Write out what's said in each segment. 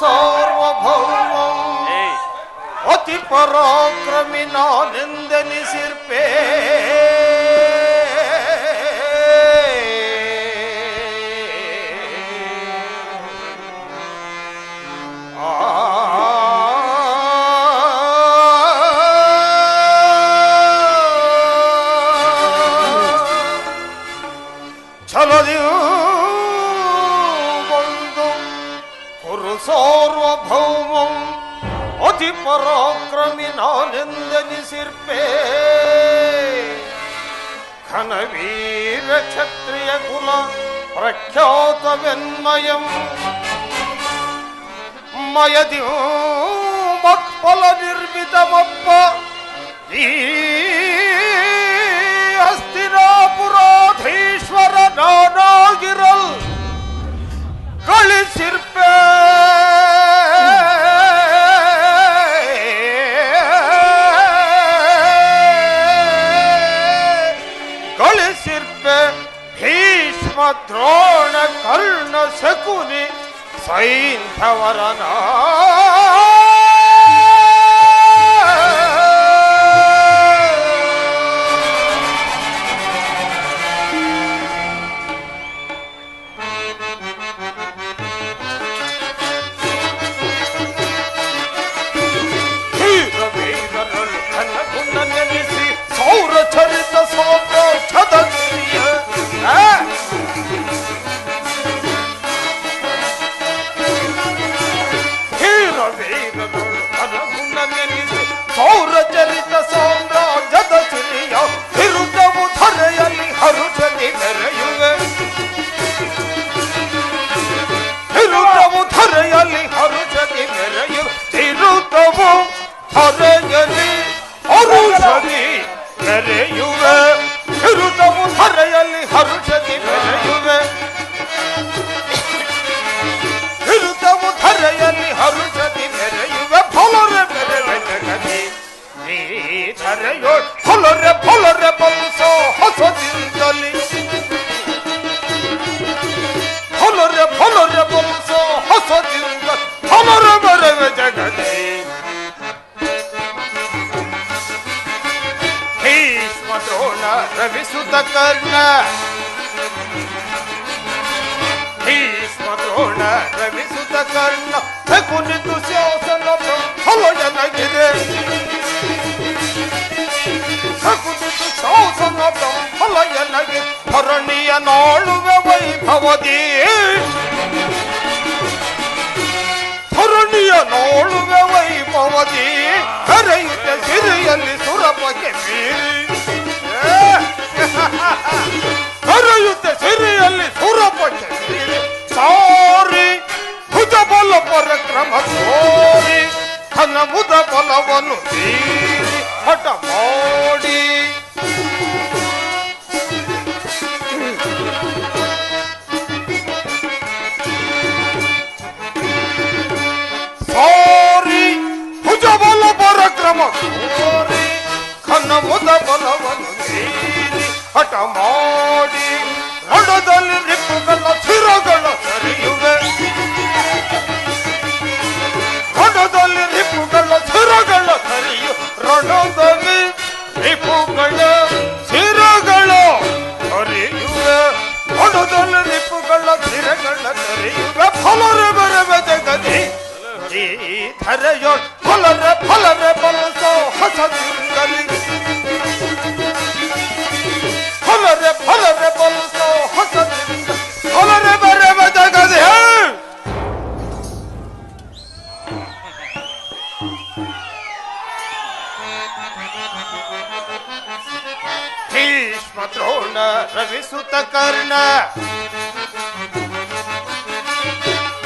ಸಾರ್ವಭೌಮಂ ಅತಿ ಪರಾಕ್ರಮಿ ನಾನೆಂದೆನಿಸಿರ್ಪೇ. ಸಾರ್ವಭೌಮಂ ಅತಿ ಪರಾಕ್ರಮಿ ನಾನೆಂದೆನಿಸಿರ್ಪೇ. ಘನವೀರ ಕ್ಷತ್ರಿಯ ಕುಲ ಪ್ರಖ್ಯಾತವೆನ್ಮಯಂ ಮಯದಿ ಮಕ್ಫಲ ನಿರ್ಮಿತಮಪ್ಪ ಈ ಹಸ್ತಿನಾಪುರಾಧೀಶ್ವರ ನಾನಾಗಿರಲ್ ಗಳಿಸಿರ್ಪೇ. ಗಳಿಸಿರ್ಪೆ ಭೀಷ್ಮ ದ್ರೋಣ ಕರ್ಣ ಶಕುನಿ ಸೈಂಧವರನ. ಚರಿತ ಸಾಮ್ರಾಜ್ಯದ ಸೌರಚರಿತ ಸಾಮ್ರಾಜ್ಯದ ಸಿರಿಯ ವಿರುದ್ಧವು ಧರೆಯಲ್ಲಿ ಹರುಷದಿ ಮೆರೆಯುವೆ. ವಿರುದ್ಧವು ಧರೆಯಲ್ಲಿ ಹರುಷದಿ ಮೆರೆಯು. ವಿರುದ್ಧವು ಧರೆಯಲ್ಲಿ ಹರುಷದಿ ಮೆರೆಯುವೆ. ವಿರುದ್ಧವು ಧರೆಯಲ್ಲಿ ಹರುಷದಿ ಮೆರೆಯುವೆ. ವಿರುದ್ಧವು ಧರೆಯಲ್ಲಿ ಹರುಷದಿ ಮೆರೆಯುವೆ. ಫಲರೆ ಮೆರೆವೆ ಜಗದಿ ಈ ಧರೆಯೋ ಫಲರೆ ಫಲರೆ ಬಲಿಸೋ ಹೊಸದಿಂದಲಿ. ಫಲರೆ ಫಲರೆ ಬಲಿಸೋ ಹೊಸದಿಂದ ಫಲರೆ ಮೆರೆವೆ ಜಗದಿ. ದ್ರೋಣ ರವಿಸುತ ಕರ್ಣ ಭೀಷ್ಮ ದ್ರೋಣ ರವಿಸುತ ಕರ್ಣ ಶಕುನಿ ದುಶ್ಯಾಸನ ಬ್ರಹ್ಮಲಯನಗಿದೆ. ಶಕುನಿ ದುಶ್ಯಾಸನ ಬ್ರಹ್ಮಲಯನಗೆ ಧರಣಿಯ ನಾಳುವೆ ವೈಭವದಿ. ಧರಣಿಯ ನಾಳುವೆ ವೈಭವದಿ ಕರೆಯುತ್ತ ಸಿರಿಯಲ್ಲಿ ಸುರಪಕ್ಕೆ ಮೀರಿ. ಕರೆಯುತ್ತ ಸಿರಿಯಲ್ಲಿ ಸುರಪಕ್ಕೆ ಸಾರಿ ಭುಜ ಬಲ ಪರಕ್ರಮ ತೋರಿ ಘನ ಮುದ ಬಲವನ್ನು ತೀರಿ ಹಠ ಮಾಡಿ. ಸಾರಿ ಭುಜ ಬಲ ಪರಕ್ರಮ ತೋರಿ ಘನ ಮುದ ಬಲವನ್ನು ತೀರಿ ಹಠ ಮಾಡಿ. ರಣದಲ್ಲಿ ರಿಪ್ಪುಗಳ ಶಿರಗಳ ಸರಿಯುವೆ. ರಣದಲ್ಲಿ ರಿಪ್ಪುಗಳ ಶಿರಗಳ ಸರಿಯು. ರಣದಲ್ಲಿ ರಿಪ್ಪುಗಳ ಶಿರಗಳ ಸರಿಯುವೆ. ರಣದಲ್ಲಿ ರಿಪ್ಪುಗಳ ಶಿರಗಳ ಸರಿಯುವೆ. ಫಲರೆ ಬರವೆ ಜಗದಿ ಈ ಧರೆಯೋ ಫಲರೆ ಫಲರೆ ಬಲಸೋ ಹೊಸದಿಂದಲಿ. ಫಲರೆ ಫಲರೆ ಬಲಸೋ ಹೊಸದಿಂದ ಫಲರೆ ಬರವೆ ಜಗದಿ. ಭೀಷ್ಮ ದ್ರೋಣ ರವಿಸುತ ಕರ್ಣ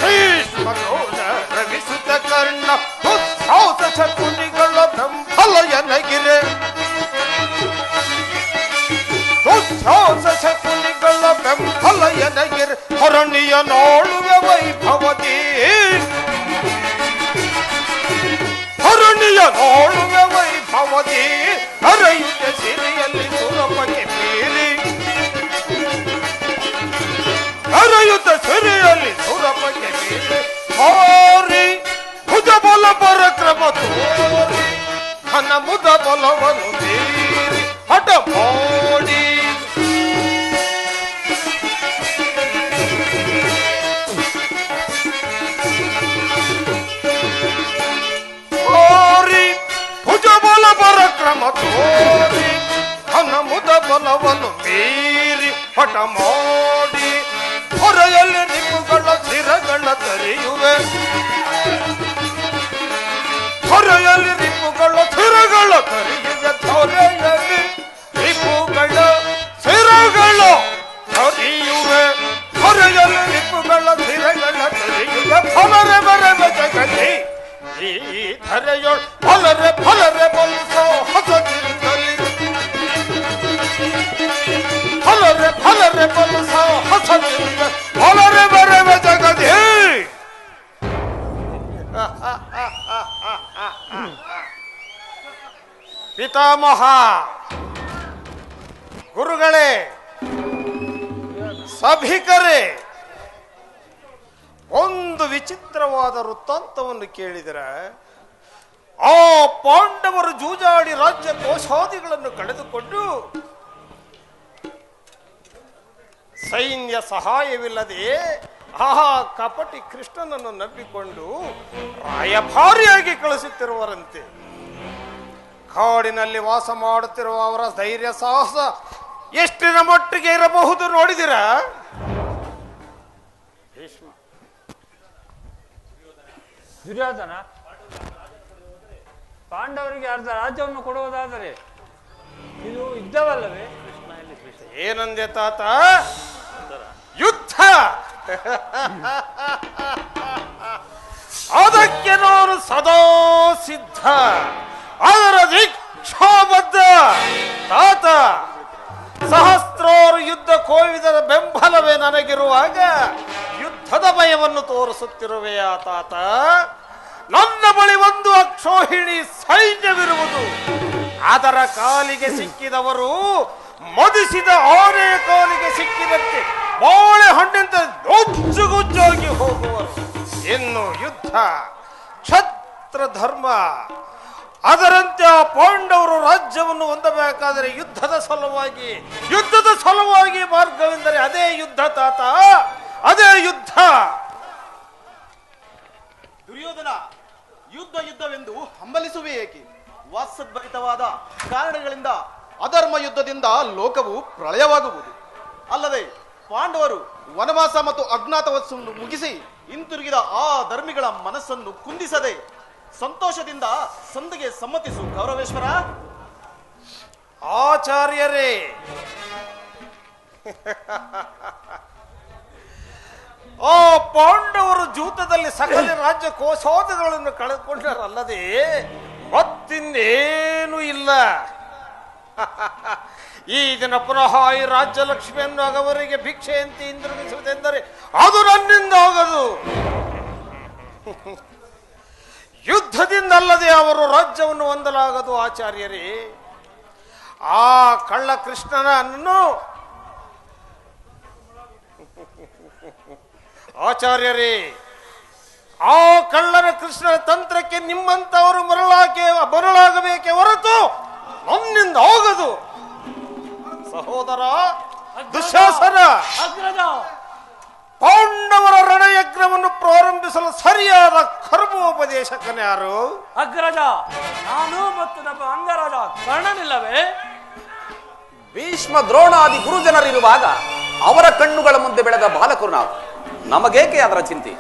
ಭೀಷ್ಮ ದ್ರೋಣ ರವಿಸುತ ಕರ್ಣ ದುಶ್ಯಾಸ ಶಕುನಿಗಳ ಬ್ರಹ್ಮಲಯನಗಿರೆ. ದುಶ್ಯಾಸ ಶಕುನಿಗಳ ಬ್ರಹ್ಮಲಯನಗಿರೆ ಧರಣಿಯ ನಾಳುವೆ ವೈಭವದಿ. ಧರಣಿಯ ನಾಳುವೆ ವೈಭವದಿ ಹರೆಯುತ್ತ ಸಿರಿಯಲ್ಲಿ ಸುರಪಕ್ಕೆ ಮೀರಿ. ಹರೆಯುತ್ತ ಸಿರಿಯಲ್ಲಿ ಸುರಪಕ್ಕೆ ಮೀರಿ ಸಾರಿ ತೋರಿ ಘನ ಮುದ ಬಲವನ್ನು ಮೀರಿ ಹಠ ಮಾಡಿ ಹೊರೆಯಲ್ಲಿ ನಿಮ್ಮುಗಳ ಸಿರಗಳ ತರಿಯುವೆ ಹೊರೆಯಲ್ಲಿ ನಿಮ್ಮುಗಳ ಸಿರಗಳ ತರಿಯುವೆ ಹೊರೆಯಲ್ಲಿ ನಿಮ್ಮುಗಳ ಸಿರಗಳ ತರಿಯುವೆ ಹೊರೆಯಲ್ಲಿ ನಿಮ್ಮುಗಳ ಸಿರಗಳ ತರಿಯುವೆ ಫಲರೆ ಬರೆವೆ ಜಗತಿ ಈ ಧರೆಯೊಳ್ ಫಲರೆ ಫಲರೆ ಬಲಿಸೋ ಹೊಸದಿರಲಿ ಫಲರೆ ಫಲರೆ ಬಲಿಸೋ ಹೊಸದಿರಲಿ ಫಲರೆ ಬರೆವೆ ಜಗತಿ ಪಿತಾಮಹ ಗುರುಗಳೇ ಸಭಿಕರೇ ಒಂದು ವಿಚಿತ್ರವಾದ ವೃತ್ತಾಂತವನ್ನು ಕೇಳಿದರೆ ಆ ಪಾಂಡವರು ಜೂಜಾಡಿ ರಾಜ್ಯ ಕೋಶಾದಿಗಳನ್ನು ಕಳೆದುಕೊಂಡು ಸೈನ್ಯ ಸಹಾಯವಿಲ್ಲದೆ ಆ ಕಪಟಿ ಕೃಷ್ಣನನ್ನು ನಂಬಿಕೊಂಡು ರಾಯಭಾರಿಯಾಗಿ ಕಳಿಸುತ್ತಿರುವರಂತೆ. ಕಾಡಿನಲ್ಲಿ ವಾಸ ಮಾಡುತ್ತಿರುವ ಅವರ ಧೈರ್ಯ ಸಾಹಸ ಎಷ್ಟಿನ ಮಟ್ಟಿಗೆ ಇರಬಹುದು ನೋಡಿದಿರಾ? ದುರ್ಯೋಧನ ಪಾಂಡವರಿಗೆ ಅರ್ಧ ರಾಜ್ಯವನ್ನು ಕೊಡುವುದಾದರೆ ಇದು ಯುದ್ಧವಲ್ಲವೇ? ಏನಂದೆ ತಾತ? ಯುದ್ಧ. ಅದಕ್ಕೆ ನಾನು ಸದಾ ಸಿದ್ಧ, ಅದರ ದೀಕ್ಷಾಬದ್ಧ ತಾತ. ಸಹಸ್ರಾರು ಯುದ್ಧ ಕೋವಿದರ ಬೆಂಬಲವೇ ನನಗಿರುವಾಗ ಯುದ್ಧದ ಭಯವನ್ನು ತೋರಿಸುತ್ತಿರುವೆಯಾ ತಾತ? ನನ್ನ ಬಳಿ ಒಂದು ಅಕ್ಷೋಹಿಣಿ ಸೈನ್ಯವಿರುವುದು. ಅದರ ಕಾಲಿಗೆ ಸಿಕ್ಕಿದವರು ಮದಿಸಿದ ಆನೆಯ ಕಾಲಿಗೆ ಸಿಕ್ಕಿದಂತೆ ಬಾಳೆಹಣ್ಣಿಂದ ಗುಜ್ಜಾಗಿ ಹೋಗುವರು. ಇನ್ನು ಯುದ್ಧ ಕ್ಷತ್ರ ಧರ್ಮ, ಅದರಂತೆ ಆ ಪಾಂಡವರು ರಾಜ್ಯವನ್ನು ಹೊಂದಬೇಕಾದರೆ ಯುದ್ಧದ ಸಲುವಾಗಿ ಮಾರ್ಗವೆಂದರೆ ಅದೇ ಯುದ್ಧ ತಾತ, ಅದೇ ಯುದ್ಧ. ದುರ್ಯೋಧನ, ಯುದ್ಧವೆಂದು ಹಂಬಲಿಸುವೆ ಏಕೆ? ವಾತ್ಸದ್ಭರಿತವಾದ ಕಾರಣಗಳಿಂದ ಅಧರ್ಮ ಯುದ್ಧದಿಂದ ಲೋಕವು ಪ್ರಳಯವಾಗುವುದು. ಅಲ್ಲದೆ ಪಾಂಡವರು ವನವಾಸ ಮತ್ತು ಅಜ್ಞಾತವಾಸವನ್ನು ಮುಗಿಸಿ ಹಿಂತಿರುಗಿದ ಆ ಧರ್ಮಿಗಳ ಮನಸ್ಸನ್ನು ಕುಂದಿಸದೆ ಸಂತೋಷದಿಂದ ಸಂಧಿಗೆ ಸಮ್ಮತಿಸು ಗೌರವೇಶ್ವರ. ಆಚಾರ್ಯರೇ, ಆ ಪಾಂಡವರು ಜೂತದಲ್ಲಿ ಸಕಲ ರಾಜ್ಯ ಕೋಶೋದಗಳನ್ನು ಕಳೆದುಕೊಂಡರಲ್ಲದೆ ಮತ್ತಿನ್ನೇನು ಇಲ್ಲ. ಈ ದಿನ ಪುನಃ ಈ ರಾಜ್ಯ ಲಕ್ಷ್ಮಿಯನ್ನು ಅವರಿಗೆ ಭಿಕ್ಷೆಯಂತೆ ಹಿಂದಿರುಗಿಸುವುದೆಂದರೆ ಅದು ನನ್ನಿಂದ ಆಗದು. ಯುದ್ಧದಿಂದಲ್ಲದೆ ಅವರು ರಾಜ್ಯವನ್ನು ಹೊಂದಲಾಗದು ಆಚಾರ್ಯರೇ. ಆ ಕಳ್ಳ ಕೃಷ್ಣನನ್ನು ಆಚಾರ್ಯರೇ, ಆ ಕಳ್ಳನ ಕೃಷ್ಣನ ತಂತ್ರಕ್ಕೆ ನಿಮ್ಮಂತವರು ಮರಳಾಗಬೇಕೆ ಹೊರತು ನನ್ನಿಂದ ಆಗದು. ಸಹೋದರ ದುಶ್ಯಾಸನ, ಪಾಂಡವರ ರಣಯಜ್ಞವನ್ನು ಪ್ರಾರಂಭಿಸಲು ಸರಿಯಾದ ಕರ್ಮೋಪದೇಶಕನೇ ಯಾರು? ಅಗ್ರಜ, ನಾನು ಮತ್ತು ನಮ್ಮ ಅಂಗರಾಜ ಕರ್ಣನಿಲ್ಲವೇ? ಭೀಷ್ಮ ದ್ರೋಣಾದಿ ಗುರುಜನರಿರುವಾಗ ಅವರ ಕಣ್ಣುಗಳ ಮುಂದೆ ಬೆಳೆದ ಬಾಲಕರು ನಾವು. ನಮಗೇಕೆ ಅದರ ಚಿಂತೆ?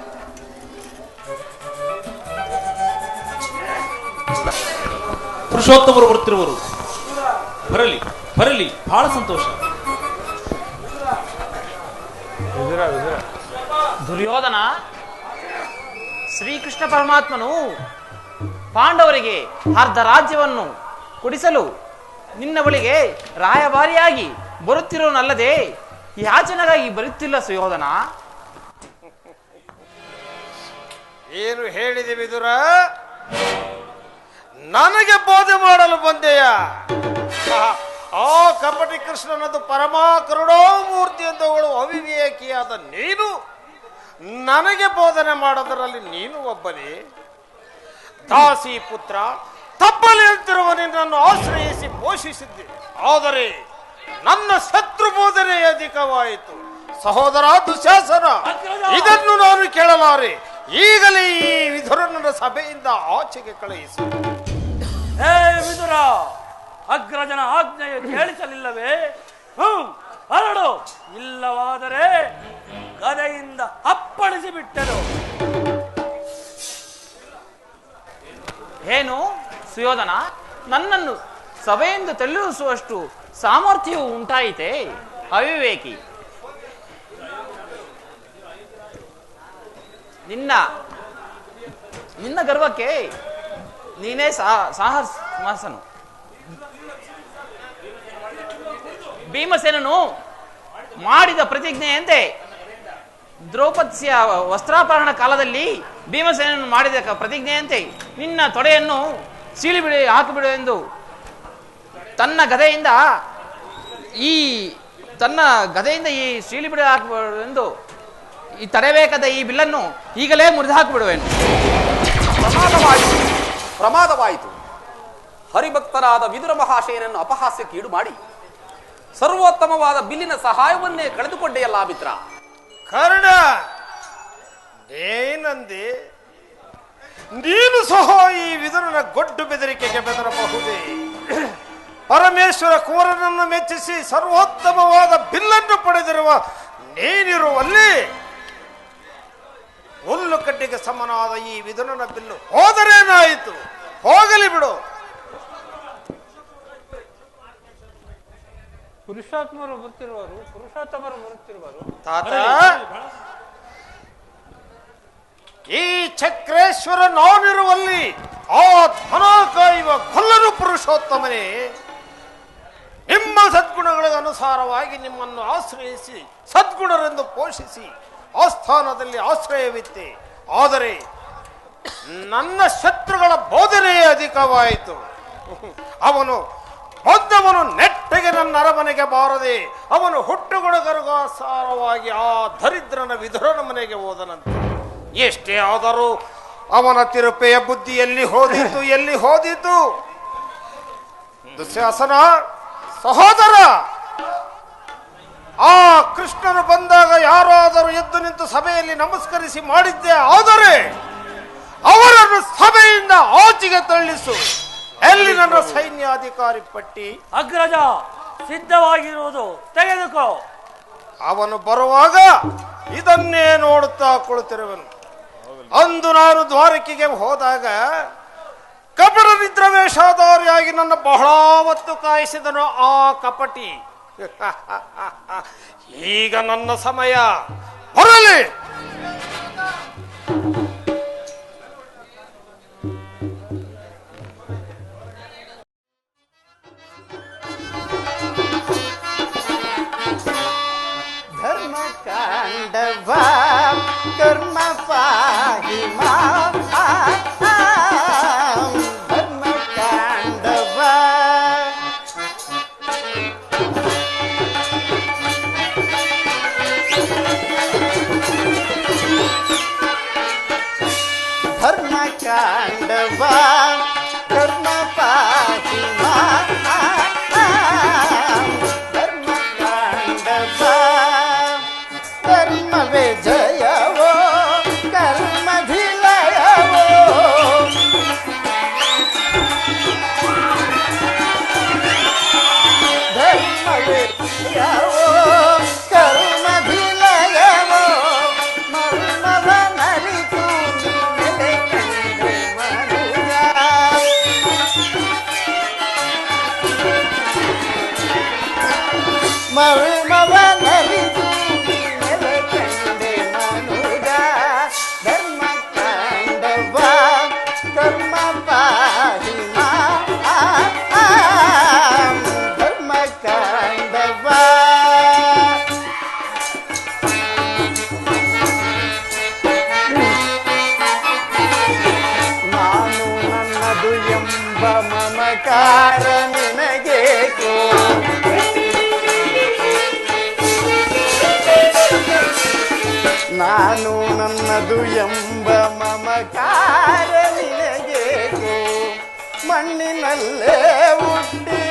ಪುರುಷೋತ್ತಮರು ಬರುತ್ತಿರುವರು. ಬರಲಿ ಬರಲಿ, ಬಹಳ ಸಂತೋಷ. ದುರ್ಯೋಧನ, ಶ್ರೀಕೃಷ್ಣ ಪರಮಾತ್ಮನು ಪಾಂಡವರಿಗೆ ಅರ್ಧ ರಾಜ್ಯವನ್ನು ಕೊಡಿಸಲು ನಿನ್ನ ಬಳಿಗೆ ರಾಯಭಾರಿಯಾಗಿ ಬರುತ್ತಿರೋನಲ್ಲದೆ ಯಾಚನೆಗಾಗಿ ಬರುತ್ತಿಲ್ಲ ಸುಯೋಧನ. ಏನು ಹೇಳಿದೆ ವಿದುರ? ನನಗೆ ಬೋಧೆ ಮಾಡಲು ಬಂದೆಯ? ಆ ಕಪಟಿ ಕೃಷ್ಣನದು ಪರಮಾ ಕರುಣಾಮೂರ್ತಿ ಎಂದವಳು ಅವಿವೇಕಿಯಾದ ನೀನು ನನಗೆ ಬೋಧನೆ ಮಾಡೋದರಲ್ಲಿ ನೀನು ಒಬ್ಬನೇ? ದಾಸಿ ಪುತ್ರ ತಪ್ಪಲಿ ಅಂತಿರುವ ನಿನ್ನನ್ನು ಆಶ್ರಯಿಸಿ ಪೋಷಿಸಿದ್ದೆ. ಆದರೆ ನನ್ನ ಶತ್ರು ಬೋಧನೆ ಅಧಿಕವಾಯಿತು. ಸಹೋದರ ದುಶ್ಯಾಸನ, ಇದನ್ನು ನಾನು ಕೇಳಲಾರೆ. ಈಗಲೇ ಈ ವಿದುರನ ಸಭೆಯಿಂದ ಆಚೆಗೆ ಕಳುಹಿಸಿ. ಹೇ ವಿದುರ, ಅಗ್ರಜನ ಆಜ್ಞೆಯ ಕೇಳಿಸಲಿಲ್ಲವೇ? ಹೊರಡು, ಇಲ್ಲವಾದರೆ ಗದೆಯಿಂದ ಅಪ್ಪಳಿಸಿ ಬಿಟ್ಟರು. ಏನು ಸುಯೋಧನ, ನನ್ನನ್ನು ಸಭೆಯಿಂದ ತಳ್ಳಿಸುವಷ್ಟು ಸಾಮರ್ಥ್ಯವು ಉಂಟಾಯಿತೆ? ಅವಿವೇಕಿ, ನಿನ್ನ ಗರ್ವಕ್ಕೆ ನೀನೇ ಸಾಹಸನು. ಭೀಮಸೇನನು ಮಾಡಿದ ಪ್ರತಿಜ್ಞೆಯಂತೆ ದ್ರೌಪದಿಯ ವಸ್ತ್ರಾಪಹರಣ ಕಾಲದಲ್ಲಿ ಭೀಮಸೇನನು ಮಾಡಿದ ಪ್ರತಿಜ್ಞೆಯಂತೆ ನಿನ್ನ ತೊಡೆಯನ್ನು ಸೀಳಿಬಿಡು ಹಾಕಿಬಿಡು ಎಂದು ತನ್ನ ಗದೆಯಿಂದ ಈ ಸೀಳಿಬಿಡು ಹಾಕಬಿಡು ಎಂದು ಈ ತಡೆಬೇಕಾದ ಈ ಬಿಲ್ಲನ್ನು ಈಗಲೇ ಮುರಿದು ಹಾಕಿಬಿಡುವೆನು. ಪ್ರಮಾದವಾಯಿತು. ಹರಿಭಕ್ತರಾದ ವಿದುರ ಮಹಾಶಯನನ್ನು ಅಪಹಾಸ್ಯಕ್ಕೆ ಈಡು ಮಾಡಿ ಸರ್ವೋತ್ತಮವಾದ ಬಿಲ್ಲಿನ ಸಹಾಯವನ್ನೇ ಕಳೆದುಕೊಂಡೆಯಲ್ಲ ಮಿತ್ರ. ಕರ್ಣ, ಏನಂದೆ? ನೀನು ಸಹ ಈ ವಿದುರನ ಗೊಡ್ಡು ಬೆದರಿಕೆಗೆ ಬೆದರಬಹುದೇ? ಪರಮೇಶ್ವರ ಕುವರನನ್ನು ಮೆಚ್ಚಿಸಿ ಸರ್ವೋತ್ತಮವಾದ ಬಿಲ್ಲನ್ನು ಪಡೆದಿರುವ ನೀನಿರುವಲ್ಲಿ ಹುಲ್ಲು ಕಡ್ಡಿಗೆ ಸಮನಾದ ಈ ವಿದುರನ ಬಿಲ್ಲು ಹೋದರೇನಾಯಿತು? ಹೋಗಲಿ ಬಿಡು. ಪುರುಷೋತ್ತಮರು ಬರುತ್ತಿರುವರು. ತಾತ, ಈ ಚಕ್ರೇಶ್ವರ ನಾನಿರುವಲ್ಲಿ ಆ ಧನ ಕಾಯುವ ಕೊಲ್ಲನು ಪುರುಷೋತ್ತಮನೇ. ನಿಮ್ಮ ಸದ್ಗುಣಗಳಿಗೆ ಅನುಸಾರವಾಗಿ ನಿಮ್ಮನ್ನು ಆಶ್ರಯಿಸಿ ಸದ್ಗುಣರೆಂದು ಪೋಷಿಸಿ ಆಸ್ಥಾನದಲ್ಲಿ ಆಶ್ರಯವಿತ್ತೆ. ಆದರೆ ನನ್ನ ಶತ್ರುಗಳ ಬೋಧನೆಯೇ ಅಧಿಕವಾಯಿತು. ಅವನು ನೆಟ್ಟಗೆ ನನ್ನ ಅರಮನೆಗೆ ಬಾರದೆ ಅವನು ಹುಟ್ಟುಗುಣಗರ್ಗಾಸಾರವಾಗಿ ಆ ದರಿದ್ರನ ವಿದುರನ ಮನೆಗೆ ಹೋದನಂತೆ. ಎಷ್ಟೇ ಆದರೂ ಅವನ ತಿರುಪೆಯ ಬುದ್ಧಿ ಎಲ್ಲಿ ಹೋದಿತು? ದುಶ್ಯಾಸನ ಸಹೋದರ, ಆ ಕೃಷ್ಣನು ಬಂದಾಗ ಯಾರಾದರೂ ಎದ್ದು ನಿಂತು ಸಭೆಯಲ್ಲಿ ನಮಸ್ಕರಿಸಿ ಮಾಡಿದ್ದೆ ಆದರೆ ಅವರನ್ನು ಸಭೆಯಿಂದ ಆಚೆಗೆ ತಳ್ಳಿಸು. ಎಲ್ಲಿ ನನ್ನ ಸೈನ್ಯಾಧಿಕಾರಿ ಪಟ್ಟಿ? ಅಗ್ರಜ, ಸಿದ್ಧವಾಗಿರುವುದು, ತೆಗೆದುಕೋ. ಅವನು ಬರುವಾಗ ಇದನ್ನೇ ನೋಡುತ್ತಾ ಕುಳಿತಿರುವನು. ಅಂದು ನಾನು ದ್ವಾರಕೆಗೆ ಹೋದಾಗ ಕಪಟ ನಿದ್ರವೇಷಧಾರಿಯಾಗಿ ನನ್ನ ಬಹಳ ಹೊತ್ತು ಕಾಯಿಸಿದನು ಆ ಕಪಟಿ. ಈಗ ನನ್ನ ಸಮಯ ಬರಲಿ. ಧರ್ಮಕಾಂಡವ ಕರ್ಮ ಪಾಹಿ ಮಾಂ. ಧರ್ಮಕಾಂಡವ ಧರ್ಮಕಾಂಡವ ಕರ್ಮ ಪಾಹಿ ಮಾಂ. ಧರ್ಮಕಾಂಡವ ಕರ್ಮವೇ ಜಯವೋ ಕರ್ಮಧಿಲಯವೋ. ಧರ್ಮವೇ ಜಯವೋ ಕರ್ಮಧಿಲಯವೋ. ಮರ್ಮವ ನರಿತು ನೆಲೆ ಕಂಡೆ ಮನುಜ. ಮರ್ಮವ ನರಿತು ಕರ್ಮ ಪಾಹಿ ಮಾಂ. ಧರ್ಮಕಾಂಡವ ನಾನು ನನ್ನದು ಎಂಬ ಮಮಕಾರ ನಿನಗೇಕೋ. ನಾನು ನನ್ನದು ಎಂಬ ಮಮಕಾರ ನಿನಗೇಕೋ. ಮಣ್ಣಿನಲ್ಲೇ ಹುಟ್ಟಿ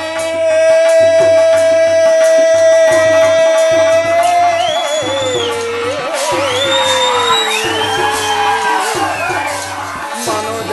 ಮನುಜ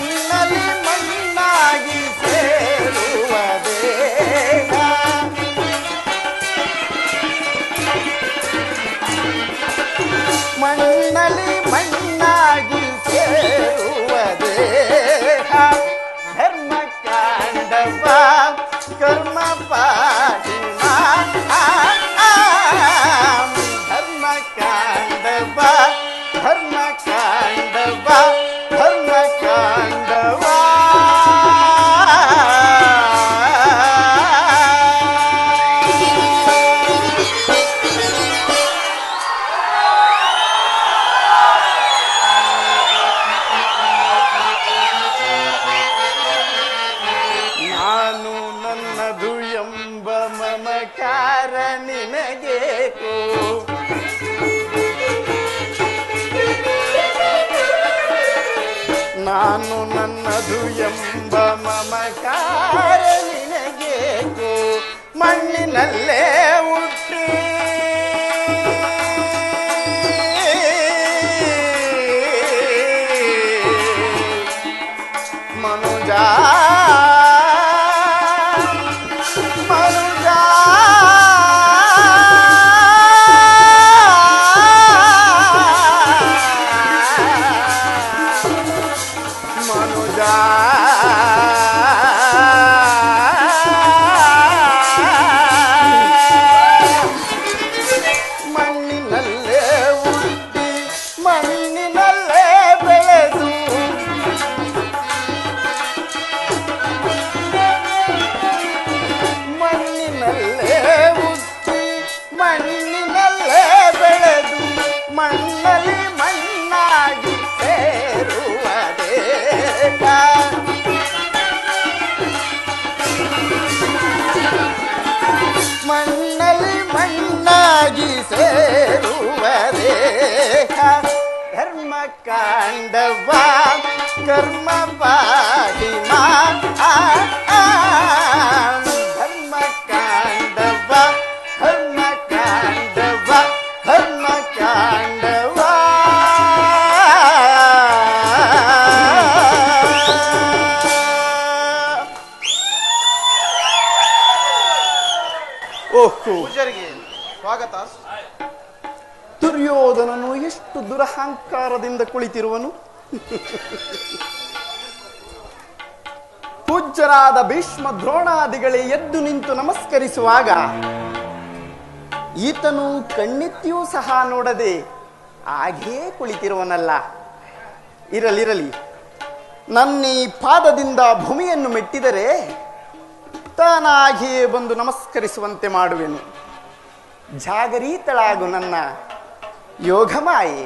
ಮಣ್ಣಲ್ಲಿ ಮಣ್ಣಾಗಿ ಸೇರುವ ದೇಹ ಮಣ್ಣಲ್ಲಿ ಮಣ್ಣಾಗಿ ಸೇರುವ ದೇಹ ಧರ್ಮ ಕಾಂಡವ ಕರ್ಮ ಪಾಠಿಮ ಧರ್ಮ ಕಾಂಡವ ಧರ್ಮ ಕಾಂಡವ ಧರ್ಮ ಕಾಂಡವ ನಾನು ನನ್ನದು ಎಂಬ ಮಮಕಾರ ನಿನಗೇಕೋ ನಾನು ನನ್ನದು ಎಂಬ ಮಮಕಾರ ನಿನಗೇಕೋ ಮಣ್ಣಿನಲ್ಲೇ ಹುಟ್ಟಿ ಮನುಜ ಮನುಜ ಮನುಜ ಮಣ್ಣಿನಲ್ಲೇ ಹುಟ್ಟಿ ಮಣ್ಣಿನಲ್ಲೇ ಬೆಳೆದು ಮಣ್ಣಿನಲ್ಲೇ ಹುಟ್ಟಿ ಮಣ್ಣಿನಲ್ಲೇ ಬೆಳೆದು ಮಣ್ಣಲ್ಲಿ ಮಣ್ಣಾಗಿ ಸೇರುವ ದೇಹ ಮಣ್ಣಲ್ಲಿ ಮಣ್ಣಾಗಿ ಸೇರುವ ದೇಹ ಧರ್ಮ ಕಾಂಡವ ಕರ್ಮ ಪಾಠಿಮ ಧರ್ಮ ಕಾಂಡವ ಧರ್ಮ ಕಾಂಡವ ಧರ್ಮ ಕಾಂಡವ ಓಹೋ ಪೂಜಾರಿಗೆ ಸ್ವಾಗತ. ದುರ್ಯೋಧನನು ಎಷ್ಟು ದುರಹಂಕಾರದಿಂದ ಕುಳಿತಿರುವನು. ಪೂಜ್ಯರಾದ ಭೀಷ್ಮ ದ್ರೋಣಾದಿಗಳೇ ಎದ್ದು ನಿಂತು ನಮಸ್ಕರಿಸುವಾಗ ಈತನು ಕಣ್ಣೆತ್ತಿಯೂ ಸಹ ನೋಡದೆ ಹಾಗೇ ಕುಳಿತಿರುವನಲ್ಲ. ಇರಲಿರಲಿ, ನನ್ನೀ ಪಾದದಿಂದ ಭೂಮಿಯನ್ನು ಮೆಟ್ಟಿದರೆ ತಾನಾಗಿಯೇ ಬಂದು ನಮಸ್ಕರಿಸುವಂತೆ ಮಾಡುವೆನು. ಜಾಗರೀತಳಾಗು ನನ್ನ ಯೋಗಮಾಯೆ.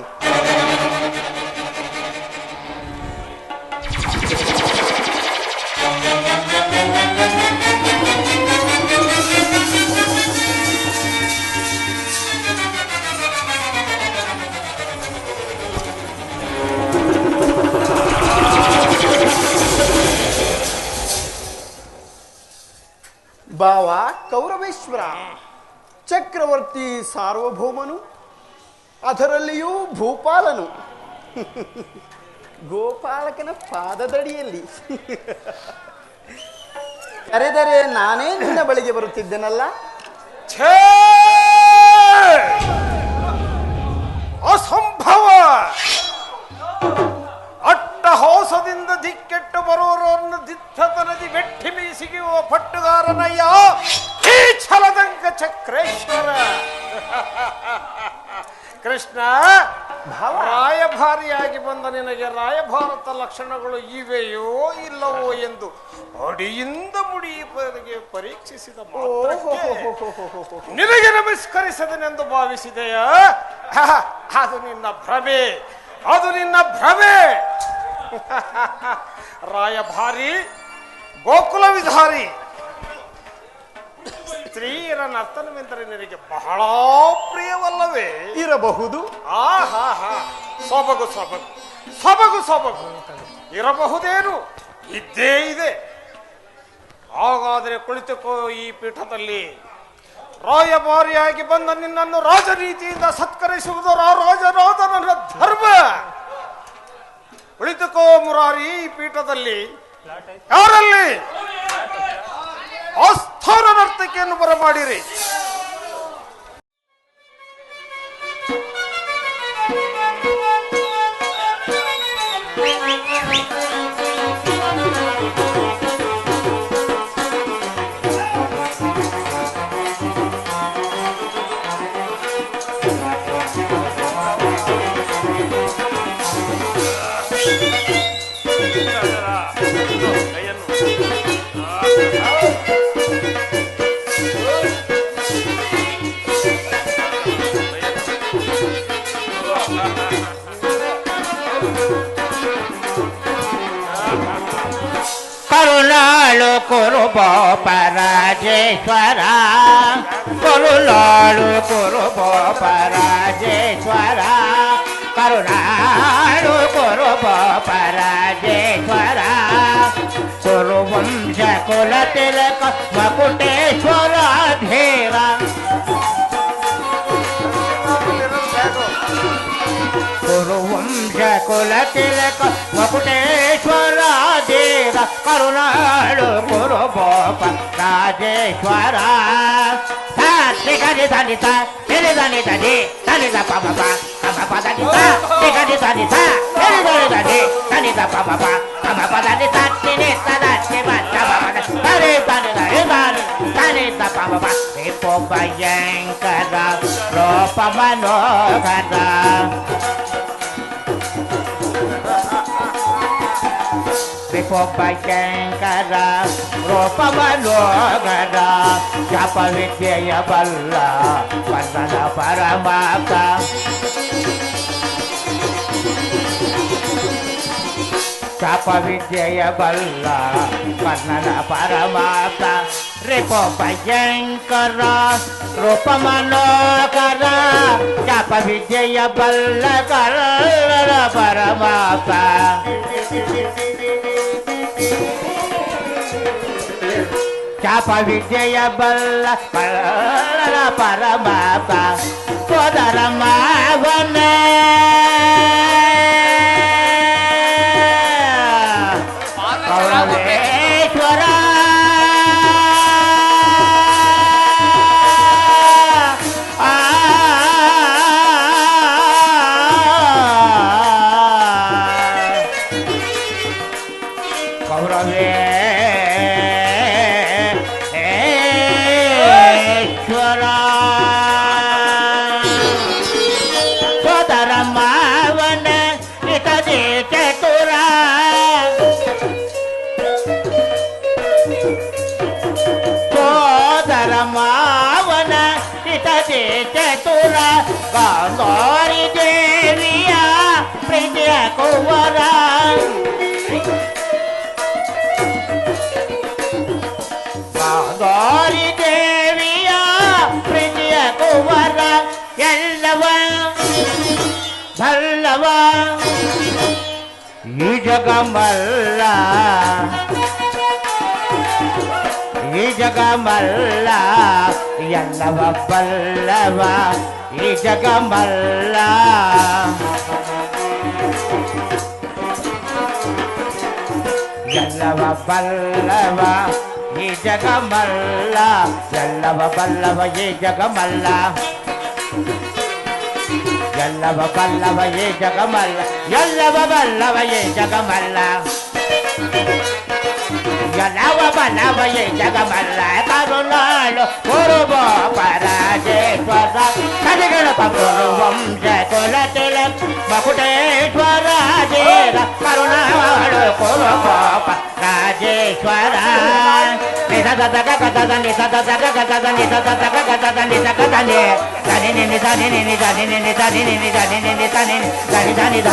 ಭಾವ ಕೌರವೇಶ್ವರ, ಚಕ್ರವರ್ತಿ ಸಾರ್ವಭೌಮನು, ಅದರಲ್ಲಿಯೂ ಭೂಪಾಲನು ಗೋಪಾಲಕನ ಪಾದದಡಿಯಲ್ಲಿ ಕರೆದರೆ ನಾನೇ ನಿನ್ನ ಬಳಿಗೆ ಬರುತ್ತಿದ್ದೆನಲ್ಲ. ಛೇ! ಅಸಂಭವ! ಅಟ್ಟಹಾಸದಿಂದ ದಿಕ್ಕೆಟ್ಟು ಬರುವವರನ್ನು ದಿತ್ತತನದಿ ಮೆಟ್ಟಿ ಮೀಸಿಗುವ ಪಟ್ಟುಗಾರನಯ್ಯ ಈ ಛಲದಂಕ ಚಕ್ರೇಶ್ವರ. ಕೃಷ್ಣ, ರಾಯಭಾರಿಯಾಗಿ ಬಂದ ನಿನಗೆ ರಾಯಭಾರತ ಲಕ್ಷಣಗಳು ಇವೆಯೋ ಇಲ್ಲವೋ ಎಂದು ಅಡಿಯಿಂದ ಮುಡಿಯವರೆಗೆ ಪರೀಕ್ಷಿಸಿದ ಮಾತ್ರಕ್ಕೆ ನಿನಗೆ ನಮಸ್ಕರಿಸದನೆಂದು ಭಾವಿಸಿದೆಯ? ಅದು ನಿನ್ನ ಭ್ರಮೆ, ಅದು ನಿನ್ನ ಭ್ರಮೆ. ರಾಯಭಾರಿ, ಗೋಕುಲ ವಿಧಾರಿ, ಸ್ತ್ರೀಯರ ನರ್ತನವೆಂದರೆ ನಿನಗೆ ಬಹಳ ಪ್ರಿಯವಲ್ಲವೇ? ಇರಬಹುದು. ಆಹಾ, ಸೊಬಗು ಸೊಬಗು ಸೊಬಗು ಸೊಬಗು ಇರಬಹುದೇನು? ಇದ್ದೇ ಇದೆ. ಹಾಗಾದರೆ ಕುಳಿತುಕೋ ಈ ಪೀಠದಲ್ಲಿ. ರಾಯಭಾರಿಯಾಗಿ ಬಂದ ನಿನ್ನನ್ನು ರಾಜನೀತಿಯಿಂದ ಸತ್ಕರಿಸುವುದು ರಾಜನಾದ ನನ್ನ ಧರ್ಮ. ಕುಳಿತುಕೋ ಮುರಾರಿ ಈ ಪೀಠದಲ್ಲಿ. ಯಾರಲ್ಲಿ ಆಸ್ಥಾನ ನರ್ತಕಿಯನ್ನು ಬರಮಾಡಿರಿ. ಕರುಣಾಳು ಕುರುಬ ಪರಾಜೇಶ್ವರ, ಕರುಣಾಳು ಕುರುಬ ಪರಾಜೇಶ್ವರ, ಕರುಣಾಳು ಕುರುಬ ಪರಾಜೇಶ್ವರ, ಕುರುವಂಶ ಕುಲ ತಿಲಕ ಮಕುಟೇಶ್ವರ ಧೀರ, ಕುರುವಂಶ ಕುಲ ತಿಲಕ ಮಕುಟೇಶ್ವರ ಧೀರ, ಕರುಣಾಳು ಕುರುಬ ರಾಜೇಶ್ವರ. ಧನಿ ಧನಿತ ಧನಿ ಧನಿ ಧನಿ ಧನಿತ ಪಮ ಪಮ ಪದ ನಿತ ಧನಿ ಧನಿತ ಧನಿ ಧನಿ ಧನಿ ಧನಿತ ಪಮ ಪಮ ಪದ ನಿತ ನಿನೆ ತದಕ್ಕೆ ಬಚ್ಚ ಪದ ಧನಿ ಧನಿ ಧನಿ ಧನಿ ಧನಿತ ಪಮ ಪ ರಿಪೋ ಭಯಂಕರ ರೂಪ ಮನೋಹರ, ರಿಪೋ ಭಯಂಕರ ರೂಪ ಮನೋಹರ, ಜಪ ವಿದ್ಯೆಯ ಬಲ್ಲ ವಂದನ ಪರಮಾತ್ಮ, ಜಪ ವಿದ್ಯೆಯ ಬಲ್ಲ ವಂದನ ಪರಮಾತ್ಮ, ರಿಪೋ ಭಯಂಕರ ರೂಪ ಮನೋಹರ, ಜಪ ವಿದ್ಯೆಯ ಬಲ್ಲ ಕಲ್ಲ ಪರಮಾತ್ಮ, ಚಾಪ ವಿದ್ಯೆಯ ಬಲ್ಲ ಬಲ್ಲ ಪರಮಾತ್ಮ, ಸೋದರ ಮಾವನ ಕೌರವೇಶ್ವರ, ಕೌರವೇಶ್ವರ, ಸೋದರ ಮಾವನ ಇತದೆ ಚತುರ, ಸೋದರ ಮಾವನ ಇತದೆ ಚತುರ, ಗಾಂಧಾರಿ ದೇವಿಯ ಪ್ರೀತಿಯ ಕುವರ, ಗಾಂಧಾರಿ ದೇವಿಯ ಪ್ರೀತಿಯ ಕುವರ, ಎಲ್ಲವ ಬಲ್ಲವ ಈ ಜಗಮಲ್ಲ, ಈ ಜಗಮಲ್ಲ ಎಲ್ಲವ ಬಲ್ಲವ ಈ ಜಗಮಲ್ಲ, ಎಲ್ಲವ ಬಲ್ಲವ ಈ ಜಗಮಲ್ಲ, ಎಲ್ಲವ ಬಲ್ಲವ ಈ ಜಗಮಲ್ಲ, ಎಲ್ಲವ ಬಲ್ಲವ ಈ ಜಗಮಲ್ಲ, ಎಲ್ಲವ ಬಲ್ಲವ ಈ ಜಗಮಲ್ಲ, ಎಲ್ಲವ ಬಲ್ಲವ ಈ ಜಗಮಲ್ಲ, ಕರುಣಾಳು ಕುರುಬ ಪರಾಜೇಶ್ವರ, ಕಲಿಗಳ ಕುರುವಂಶ ಕುಲ ತಿಲಕ ಮಕುಟೇಶ್ವರ ಧೀರ, ಕರುಣಾಳು ಕುರುಬ ರಾಜೇಶ್ವರ, ನಿಸದ ಗದ ನಿಸದ ಗದ ನಿಸದ ಗದ ನಿಸ ಗದ ನಿ ಧನಿ ನಿ ಧನಿ ನಿ ಧನಿ ನಿ ಧನಿ ನಿ ಧನಿ ನಿ ಧನಿ ಧನಿ ಧನಿ ಧ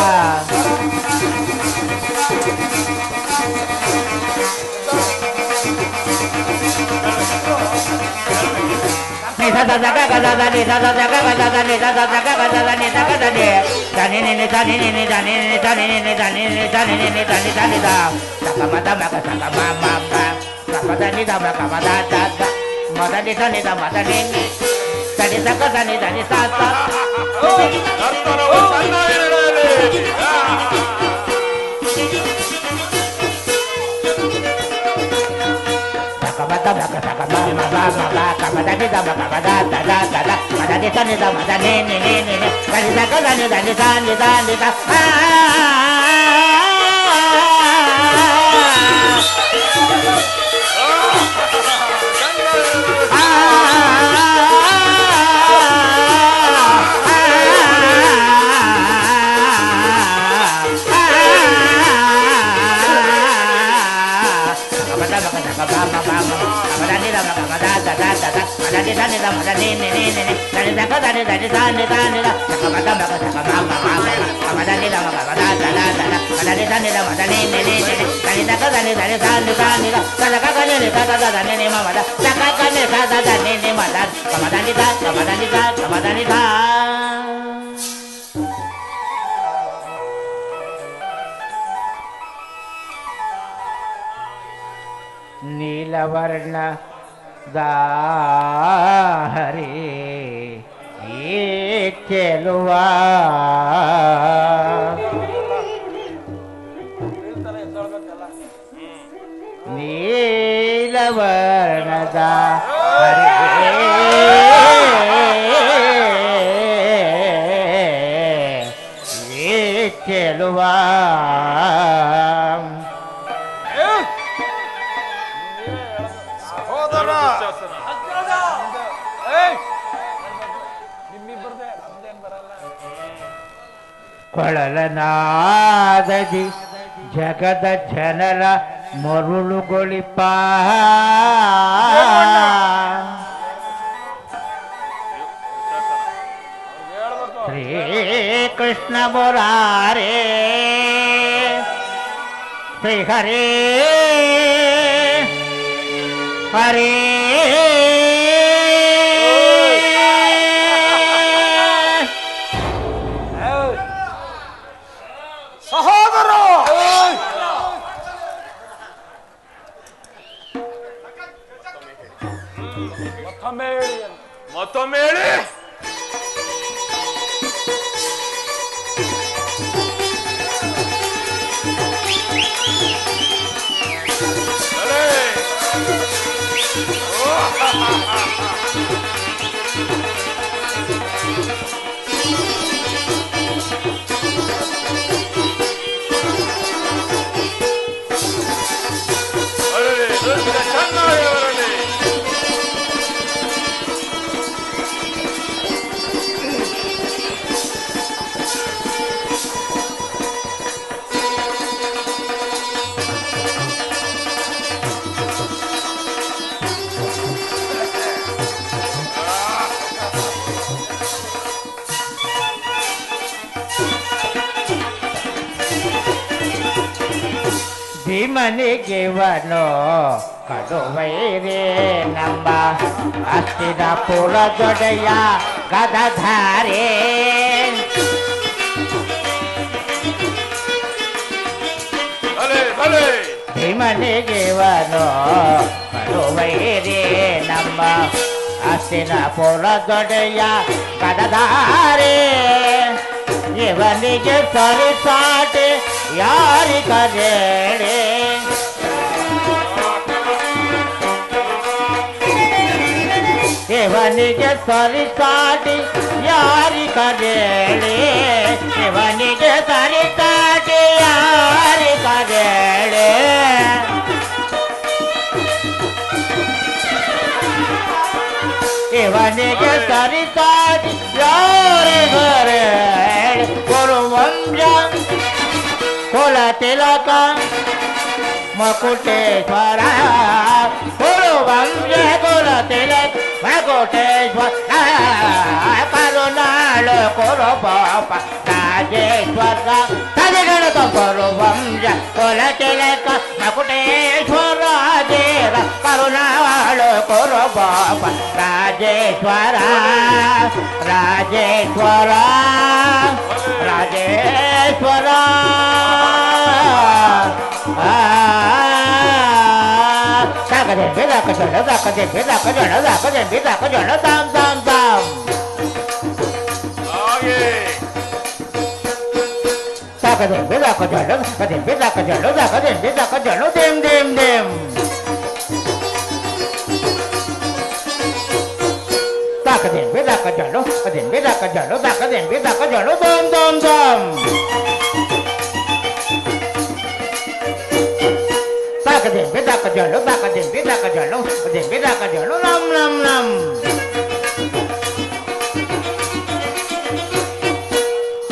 ನಿಸದ ಗದ ನಿಸದ ಗದ ನಿಸದ ಗದ ನಿಸ ಗದ ನಿ ಧನಿ ನಿ ಧನಿ ನಿ ಧನಿ ನಿ ಧನಿ ನಿ ಧನಿ ನಿ ಧನಿ ನಿ ಧನಿ ಧನಿ ಧ ಸಕ ಮದ ಮಗ ಸಕ ಮ ಮ ಮ ಸಕ ಧನಿ ಧ ಮ ಕ ಮ ದ ದ ದ ಮದ ನಿ ಧನಿ ಧ ಮದ ನಿ ನಿ ಧನಿ ಸಕ ಧನಿ ಧನಿ ಸ ಸ ನೀಲವರ್ಣ ಹರಿ ಈ ಚೆಲುವ ನೀಲವರ್ಣದ ಹರಿ ಈ ಚೆಲುವ ಸಹೋದರ ಕೊಳಲನಾದದಿ ಜಗದ ಜನರ ಮರುಳುಗೊಳಿಪ ಶ್ರೀ ಕೃಷ್ಣ ಮುರಾರೇ ಶ್ರೀ ಹರೇ ಹರೇ ಸಹೋದರ ಮತ್ತೊಮ್ಮೆ ಹೇಳಿ. ಭೀಮನಿಗೆವನು ಕಡುವೈರೇ ನಂಬ ಅಷ್ಟಿನ ಪುರ ದೊಡೆಯ ಗದಧಾರೆ ಭೀಮನಿಗೆವನು ಕಡುವೈರೇ ನಮ್ಮ ಅಷ್ಟಿನ ಪುರ ದೊಡೆಯ ಗದಧಾರೆ ಇವನಿಗೆ ಸರಿಸಾಟೆ ಯಾರಿಗೇಳೆ ಇವನಿಗೆ ಸರಿಸಾಟಿ ಯಾರಿಗೇಳೆ ಇವನಿಗೆ ಸರಿಸಾಟಿ ಯಾರಿಗೇಳೆ ಇವನಿಗೆ ಸರಿಸಾಟಿ ಯಾರಿಗೇಳೆ ಗುರುವಂಶ ಕುಲ ತಿಲಕ ಮಕುಟೇಶ್ವರ ಗುರುವಂಶ ಕುಲ ತಿಲಕ ಮಕುಟೇಶ್ವರ ಕರುನಾಳು ಕುರು ಪಾಪ ರಾಜೇಶ್ವರ ತಲೆಗಣಕ ಗುರುವಂಶ ಕುಲ ತಿಲಕ ಮಕುಟೇಶ್ವರ ದೇವ ಕರುನಾಳು ಕುರು ಪಾಪ Rajeshwara Rajeshwara Rajeshwara ಸಾಕದೆ ಬೇದಾಕ ಜೊಣ ಸಾಕದೆ ಬೇದಾಕ ಜೊಣ ಸಾಕದೆ ಬೇದಾಕ ಜೊಣ ತಾಮ್ ತಾಮ್ ತಾಮ್ Zakadembe, zakajalo, zakadembe, zakajalo, zakadembe, zakajalo, dem, dem, dem. Zakadembe, zakajalo, zakadembe, zakajalo, zakadembe, zakajalo, dom, dom, dom. Zakadembe, zakajalo, zakadembe, zakajalo, zakadembe, zakajalo, nam, nam, nam.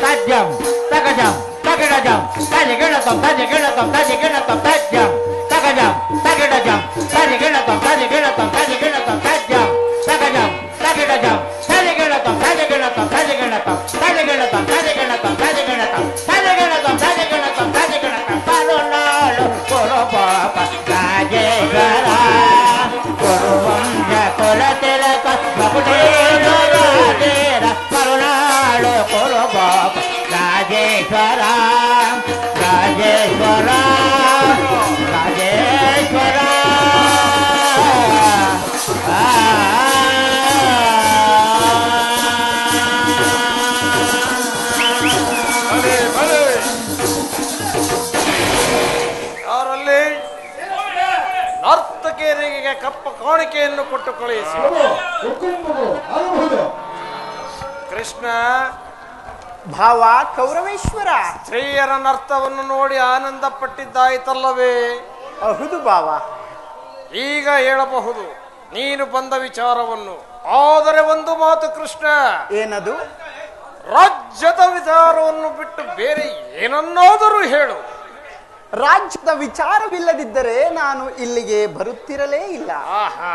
Tajam, takajam, takadajam, tajiganatam, tajiganatam, tajiganatam, tajam, takajam, takadajam, tajiganatam, tajiganatam, tajiganatam, tajam, takajam, takadajam, tajiganatam, tajiganatam, tajiganatam, tajiganatam, tajiganatam, tajiganatam, tajiganatam, tajiganatam, tajiganatam, palonalo, korobapa, rajeshwara, koruvamja, kolatilaka, bakudera, palonalo, korobapa, Rajeshwara, Rajeshwara, Rajeshwara. ಯಾರಲ್ಲಿ ನರ್ತಕಿಯರಿಗೆ ಕಪ್ಪ ಕಾಣಿಕೆಯನ್ನು ಕೊಟ್ಟು ಕಳುಹಿಸಿ. ಕೃಷ್ಣ, ಭಾವ ಕೌರವೇಶ್ವರ. ಸ್ತ್ರೀಯರ ನರ್ತವನ್ನು ನೋಡಿ ಆನಂದ ಪಟ್ಟಿದ್ದಾಯ್ತಲ್ಲವೇ? ಹೌದು ಭಾವ. ಈಗ ಹೇಳಬಹುದು ನೀನು ಬಂದ ವಿಚಾರವನ್ನು. ಆದರೆ ಒಂದು ಮಾತು ಕೃಷ್ಣ, ಏನದು? ರಾಜ್ಯದ ವಿಚಾರವನ್ನು ಬಿಟ್ಟು ಬೇರೆ ಏನನ್ನಾದರೂ ಹೇಳು. ರಾಜ್ಯದ ವಿಚಾರವಿಲ್ಲದಿದ್ದರೆ ನಾನು ಇಲ್ಲಿಗೆ ಬರುತ್ತಿರಲೇ ಇಲ್ಲ. ಆಹಾ,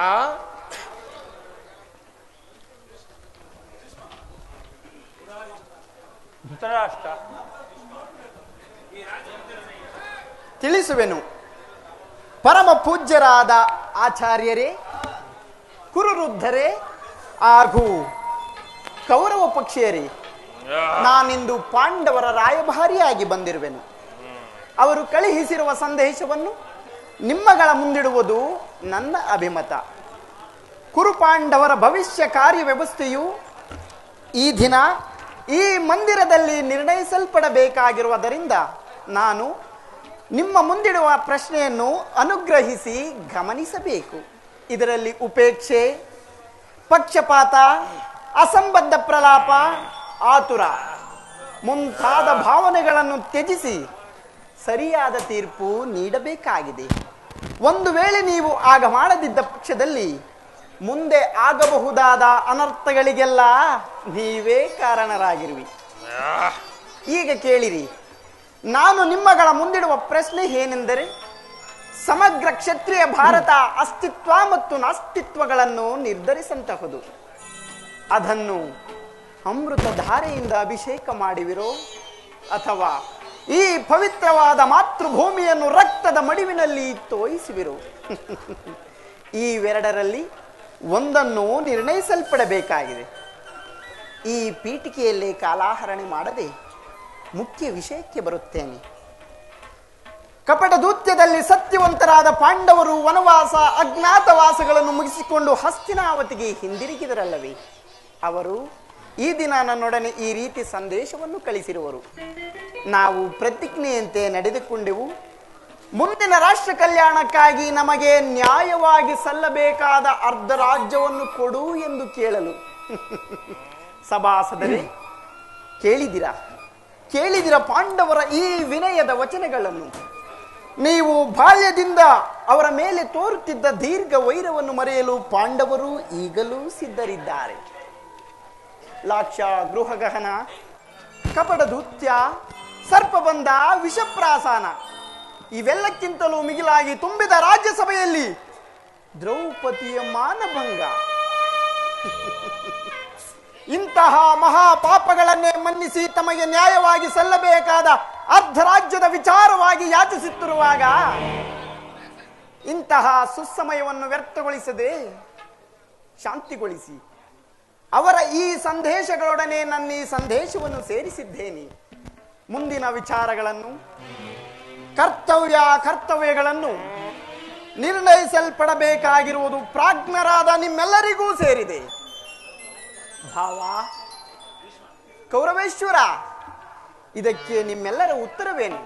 ಧೃತರಾಷ್ಟ್ರ, ತಿಳಿಸುವೆನು. ಪರಮ ಪೂಜ್ಯರಾದ ಆಚಾರ್ಯರೇ, ಕುರುವೃದ್ಧರೇ ಹಾಗೂ ಕೌರವ ಪಕ್ಷಿಯರೇ, ನಾನಿಂದು ಪಾಂಡವರ ರಾಯಭಾರಿಯಾಗಿ ಬಂದಿರುವೆನು. ಅವರು ಕಳುಹಿಸಿರುವ ಸಂದೇಶವನ್ನು ನಿಮ್ಮಗಳ ಮುಂದಿಡುವುದು ನನ್ನ ಅಭಿಮತ. ಕುರುಪಾಂಡವರ ಭವಿಷ್ಯ ಕಾರ್ಯವ್ಯವಸ್ಥೆಯು ಈ ದಿನ ಈ ಮಂದಿರದಲ್ಲಿ ನಿರ್ಣಯಿಸಲ್ಪಡಬೇಕಾಗಿರುವುದರಿಂದ ನಾನು ನಿಮ್ಮ ಮುಂದಿಡುವ ಪ್ರಶ್ನೆಯನ್ನು ಅನುಗ್ರಹಿಸಿ ಗಮನಿಸಬೇಕು. ಇದರಲ್ಲಿ ಉಪೇಕ್ಷೆ, ಪಕ್ಷಪಾತ, ಅಸಂಬದ್ಧ ಪ್ರಲಾಪ, ಆತುರ ಮುಂತಾದ ಭಾವನೆಗಳನ್ನು ತ್ಯಜಿಸಿ ಸರಿಯಾದ ತೀರ್ಪು ನೀಡಬೇಕಾಗಿದೆ. ಒಂದು ವೇಳೆ ನೀವು ಆಗ ಮಾಡದಿದ್ದ ಪಕ್ಷದಲ್ಲಿ ಮುಂದೆ ಆಗಬಹುದಾದ ಅನರ್ಥಗಳಿಗೆಲ್ಲ ನೀವೇ ಕಾರಣರಾಗಿರುವಿ. ಈಗ ಕೇಳಿರಿ, ನಾನು ನಿಮ್ಮಗಳ ಮುಂದಿಡುವ ಪ್ರಶ್ನೆ ಏನೆಂದರೆ, ಸಮಗ್ರ ಕ್ಷತ್ರಿಯ ಭಾರತ ಅಸ್ತಿತ್ವ ಮತ್ತು ನಾಸ್ತಿತ್ವಗಳನ್ನು ನಿರ್ಧರಿಸಂತಹುದು. ಅದನ್ನು ಅಮೃತ ಧಾರೆಯಿಂದ ಅಭಿಷೇಕ ಮಾಡುವಿರೋ ಅಥವಾ ಈ ಪವಿತ್ರವಾದ ಮಾತೃಭೂಮಿಯನ್ನು ರಕ್ತದ ಮಡಿವಿನಲ್ಲಿ ತೋಯಿಸುವಿರೋ? ಇವೆರಡರಲ್ಲಿ ಒಂದನ್ನು ನಿರ್ಣಯಿಸಲ್ಪಡಬೇಕಾಗಿದೆ. ಈ ಪೀಠಿಕೆಯಲ್ಲೇ ಕಾಲಾಹರಣೆ ಮಾಡದೆ ಮುಖ್ಯ ವಿಷಯಕ್ಕೆ ಬರುತ್ತೇನೆ. ಕಪಟ ದೂತ್ಯದಲ್ಲಿ ಸತ್ಯವಂತರಾದ ಪಾಂಡವರು ವನವಾಸ, ಅಜ್ಞಾತವಾಸಗಳನ್ನು ಮುಗಿಸಿಕೊಂಡು ಹಸ್ತಿನಾವತಿಗೆ ಹಿಂದಿರುಗಿದರಲ್ಲವೇ? ಅವರು ಈ ದಿನ ನನ್ನೊಡನೆ ಈ ರೀತಿ ಸಂದೇಶವನ್ನು ಕಳಿಸಿರುವರು. ನಾವು ಪ್ರತಿಜ್ಞೆಯಂತೆ ನಡೆದುಕೊಂಡೆವು. ಮುಂದಿನ ರಾಷ್ಟ್ರ ಕಲ್ಯಾಣಕ್ಕಾಗಿ ನಮಗೆ ನ್ಯಾಯವಾಗಿ ಸಲ್ಲಬೇಕಾದ ಅರ್ಧ ರಾಜ್ಯವನ್ನು ಕೊಡು ಎಂದು ಕೇಳಲು. ಸಭಾಸದರೇ, ಕೇಳಿದಿರ ಪಾಂಡವರ ಈ ವಿನಯದ ವಚನಗಳನ್ನು. ನೀವು ಬಾಲ್ಯದಿಂದ ಅವರ ಮೇಲೆ ತೋರುತ್ತಿದ್ದ ದೀರ್ಘ ವೈರವನ್ನು ಮರೆಯಲು ಪಾಂಡವರು ಈಗಲೂ ಸಿದ್ಧರಿದ್ದಾರೆ. ಲಾಕ್ಷ, ಗೃಹಗಹನ, ಕಪಟ ದೂತ್ಯ, ಸರ್ಪಬಂಧ, ವಿಷಪ್ರಾಸಾನ ಇವೆಲ್ಲಕ್ಕಿಂತಲೂ ಮಿಗಿಲಾಗಿ ತುಂಬಿದ ರಾಜ್ಯಸಭೆಯಲ್ಲಿ ದ್ರೌಪದಿಯ ಮಾನಭಂಗ, ಇಂತಹ ಮಹಾಪಾಪಗಳನ್ನೇ ಮನ್ನಿಸಿ ತಮಗೆ ನ್ಯಾಯವಾಗಿ ಸಲ್ಲಬೇಕಾದ ಅರ್ಧ ರಾಜ್ಯದ ವಿಚಾರವಾಗಿ ಯಾಚಿಸುತ್ತಿರುವಾಗ ಇಂತಹ ಸುಸಮಯವನ್ನು ವ್ಯರ್ಥಗೊಳಿಸದೆ ಶಾಂತಿಗೊಳಿಸಿ ಅವರ ಈ ಸಂದೇಶಗಳೊಡನೆ ನನ್ನ ಈ ಸಂದೇಶವನ್ನು ಸೇರಿಸಿದ್ದೇನೆ. ಮುಂದಿನ ವಿಚಾರಗಳನ್ನು, ಕರ್ತವ್ಯಗಳನ್ನು ನಿರ್ಣಯಿಸಲ್ಪಡಬೇಕಾಗಿರುವುದು ಪ್ರಾಜ್ಞರಾದ ನಿಮ್ಮೆಲ್ಲರಿಗೂ ಸೇರಿದೆ. ಭಾವ, ಕೌರವೇಶ್ವರ, ಇದಕ್ಕೆ ನಿಮ್ಮೆಲ್ಲರ ಉತ್ತರವೇನು?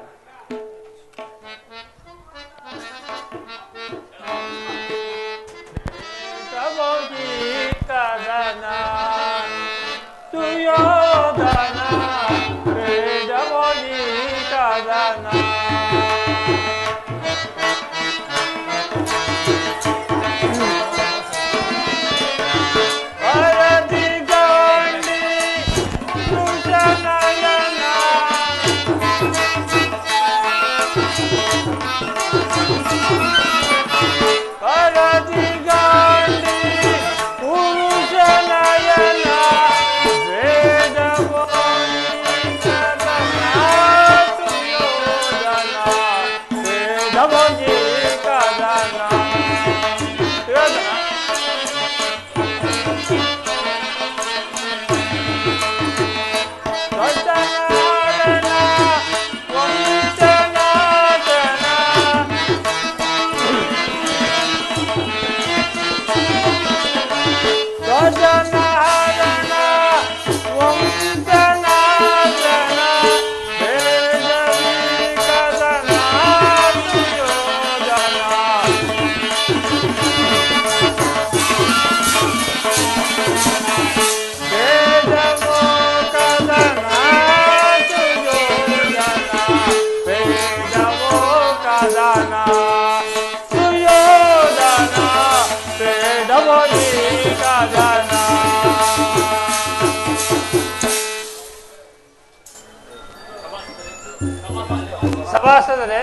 ಸಭಾಸದರೇ,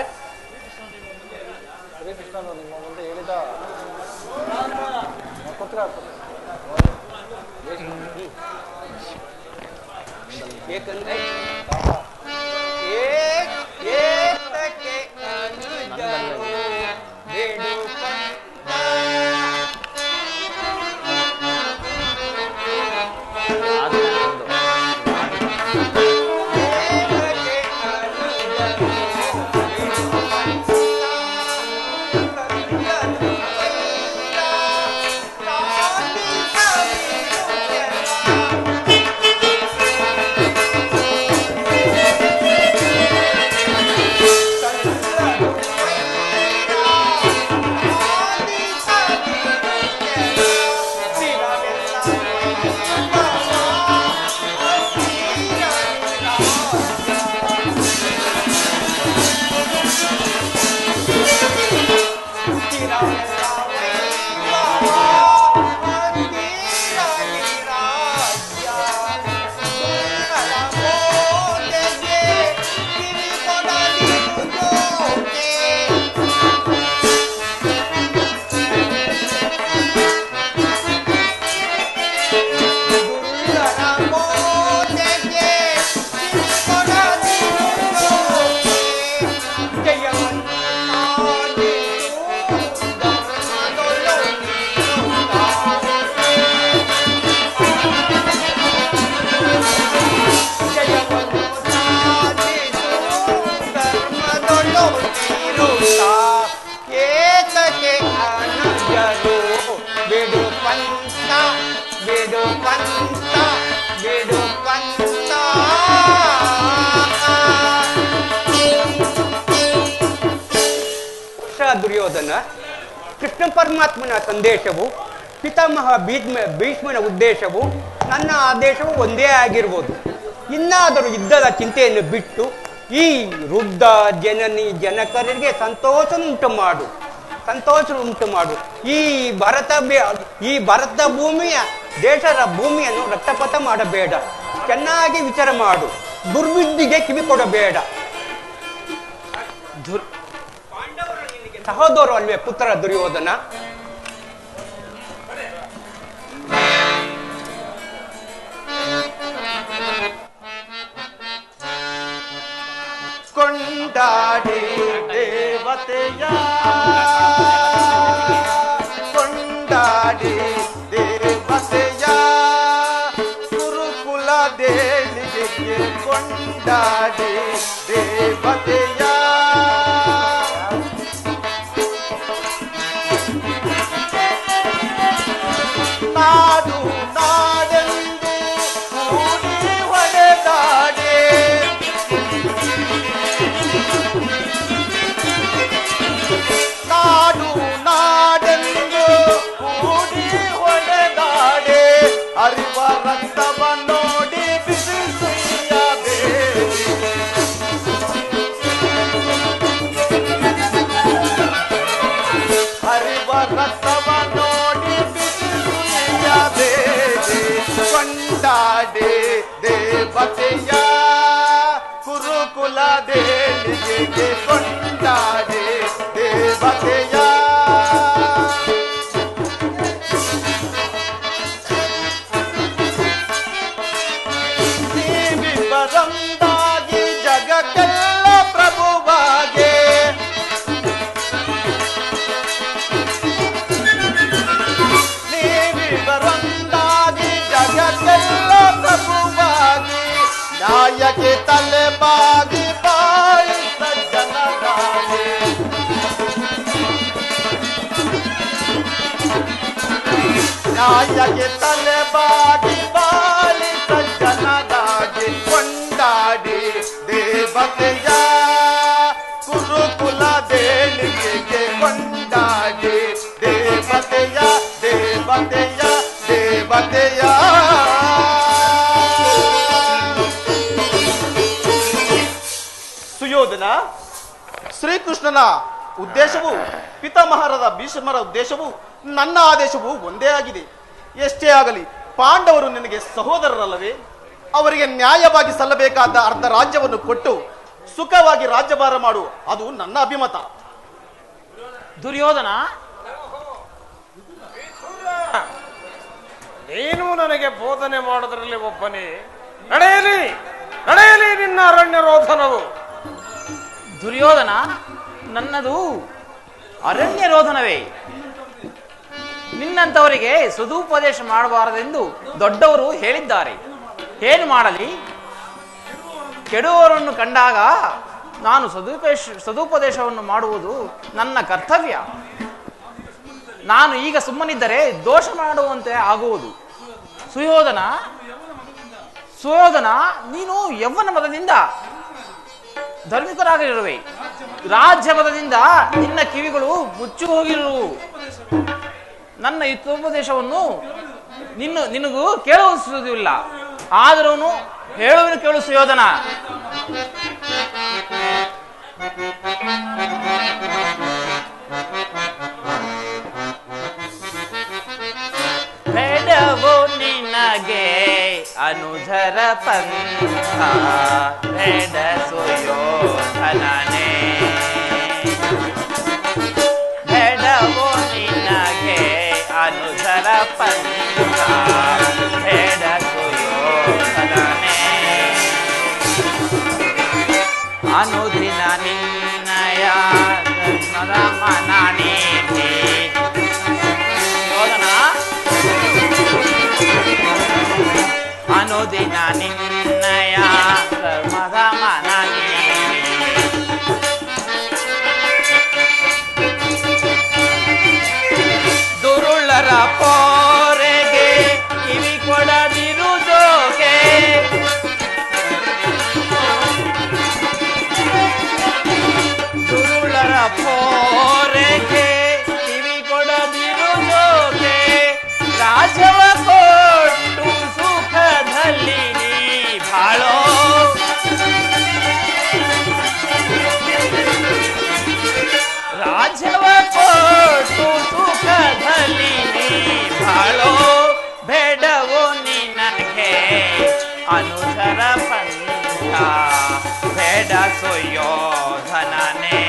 ಏಕೆಂದ್ರೆ ದುರ್ಯೋಧನ ಕೃಷ್ಣ ಪರಮಾತ್ಮನ ಸಂದೇಶವು ಪಿತಾಮಹ ಭೀಷ್ಮನ ಉದ್ದೇಶವು ನನ್ನ ಆದೇಶವು ಒಂದೇ ಆಗಿರ್ಬೋದು. ಇನ್ನಾದರೂ ಯುದ್ಧದ ಚಿಂತೆಯನ್ನು ಬಿಟ್ಟು ಈ ವೃದ್ಧ ಜನಕರಿಗೆ ಸಂತೋಷ ಉಂಟು ಮಾಡು. ಈ ಭರತ ಭೂಮಿಯ ದೇಶದ ಭೂಮಿಯನ್ನು ರಕ್ತಪಾತ ಮಾಡಬೇಡ. ಚೆನ್ನಾಗಿ ವಿಚಾರ ಮಾಡು. ದುರ್ಬುದ್ಧಿಗೆ ಕಿವಿ ಕೊಡಬೇಡ. ಸಹೋದರ ಅಲ್ವೇ ಪುತ್ರ ದುರ್ಯೋಧನ? ಕೊಂಡಾಡಿ ದೇವತೆಯ ಕೊಂಡಾಡಿ ದೇವತೆಯ ಗುರುಕುಲ ದೇಣಿಗೆ ಕೊಂಡಾಡಿ ದೇವತೆಯ ನಾಡು ನಾಡೆಂದು ಕೂಡಿ ಹೊಡೆದಾಡೆ ಏಳಿಗೆಗೆ ಕೊಂಡಾಡಿ ದೇವತೆಯ ನೀವಿಬ್ಬರೊಂದಾಗಿ ಜಗಕ್ಕೆಲ್ಲ ಪ್ರಭುವಾಗಿ ನೀವಿಬ್ಬರೊಂದಾಗಿ ಜಗಕ್ಕೆಲ್ಲ ಪ್ರಭುವಾಗಿ ನ್ಯಾಯಕ್ಕೆ ತಲೆ ಬಾಗಿ ಬಾಳಿ ಸಜ್ಜನರಾಗಿ ನ್ಯಾಯಕ್ಕೆ ತಲೆ ಬಾಗಿ ಬಾಳಿ ಸಜ್ಜನರಾಗಿ ಕೊಂಡಾಡಿ ದೇವತೆಯ ಕುರುಕುಲ ದೇಣಿಗೆಗೆ ಕೊಂಡಾಡಿ ದೇವತೆಯ ದೇವತೆಯ ದೇವತೆಯ ಸುಯೋಧನ, ಶ್ರೀಕೃಷ್ಣನ ಉದ್ದೇಶವು ಪಿತಾಮಹರಾದ ಭೀಷ್ಮರ ಉದ್ದೇಶವು ನನ್ನ ಆದೇಶವು ಒಂದೇ ಆಗಿದೆ. ಎಷ್ಟೇ ಆಗಲಿ ಪಾಂಡವರು ನಿನಗೆ ಸಹೋದರರಲ್ಲವೇ? ಅವರಿಗೆ ನ್ಯಾಯವಾಗಿ ಸಲ್ಲಬೇಕಾದ ಅರ್ಧ ರಾಜ್ಯವನ್ನು ಕೊಟ್ಟು ಸುಖವಾಗಿ ರಾಜ್ಯಭಾರ ಮಾಡು, ಅದು ನನ್ನ ಅಭಿಮತ. ದುರ್ಯೋಧನ, ನೀನು ನನಗೆ ಬೋಧನೆ ಮಾಡೋದ್ರಲ್ಲಿ ಒಬ್ಬನೇ. ನಡೆಯಲಿ ನಡೆಯಲಿ ನಿನ್ನ ಅರಣ್ಯ ರೋಧನವು. ದುರ್ಯೋಧನ, ನನ್ನದು ಅರಣ್ಯ ರೋಧನವೇ. ನಿನ್ನಂತವರಿಗೆ ಸದುಪದೇಶ ಮಾಡಬಾರದೆಂದು ದೊಡ್ಡವರು ಹೇಳಿದ್ದಾರೆ. ಏನು ಮಾಡಲಿ? ಕೆಡುವವರನ್ನು ಕಂಡಾಗ ನಾನು ಸದುಪದೇಶವನ್ನು ಮಾಡುವುದು ನನ್ನ ಕರ್ತವ್ಯ. ನಾನು ಈಗ ಸುಮ್ಮನಿದ್ದರೆ ದೋಷ ಮಾಡುವಂತೆ ಆಗುವುದು. ಸುಯೋಧನ, ನೀನು ಯವ್ವನ ಮದದಿಂದ ಧರ್ಮಿಕರಾಗಿರುವೆ. ರಾಜ್ಯ ಮದದಿಂದ ನಿನ್ನ ಕಿವಿಗಳು ಮುಚ್ಚಿ ಹೋಗಿರುವು. ನನ್ನ ಹಿತೋಪದೇಶವನ್ನು ನಿನಗೂ ಕೇಳಿಸುವುದಿಲ್ಲ. ಆದರೂ ಹೇಳುವನು ಕೇಳು ಸುಯೋಧನ. ಬೇಡವೋ ನಿನಗೆ ಅನುಜರ ಪಂಥ, ಬೇಡ ಸುಯೋಧನನೇ. ಬೇಡವೋ ನಿನಗೆ ಅನುಜರ ಪಂಥ, ಬೇಡ ಸುಯೋಧನನೇ. ಅನುದಿನ ನಿನ್ನಯ ಮನ ನೀತಿ. ಅನುದಿನ ನಿನ್ನಯ ಧರ್ಮದ ಮನ ದುರುಳರ ಪೋರೆಗೆ ಕಿವಿ ಕೊಡದಿರುವುದೋಗೆ. ದುರುಳರ ಪೋರೆಗೆ ಕಿವಿ ಕೊಡದಿರುವುದೋಗೆ. ರಾಜವ ಕೊಟ್ಟು ಸುಖದಲ್ಲಿ ನೀ ಬಾಳೋ. ರಾಜವ ಕೊಟ್ಟು ಸುಖದಲ್ಲಿ ನೀ ಬಾಳೋ. ಬೇಡವೋ ನಿನಗೆ ಅನುಜರ ಪಂಥ, ಬೇಡ ಸುಯೋಧನನೇ.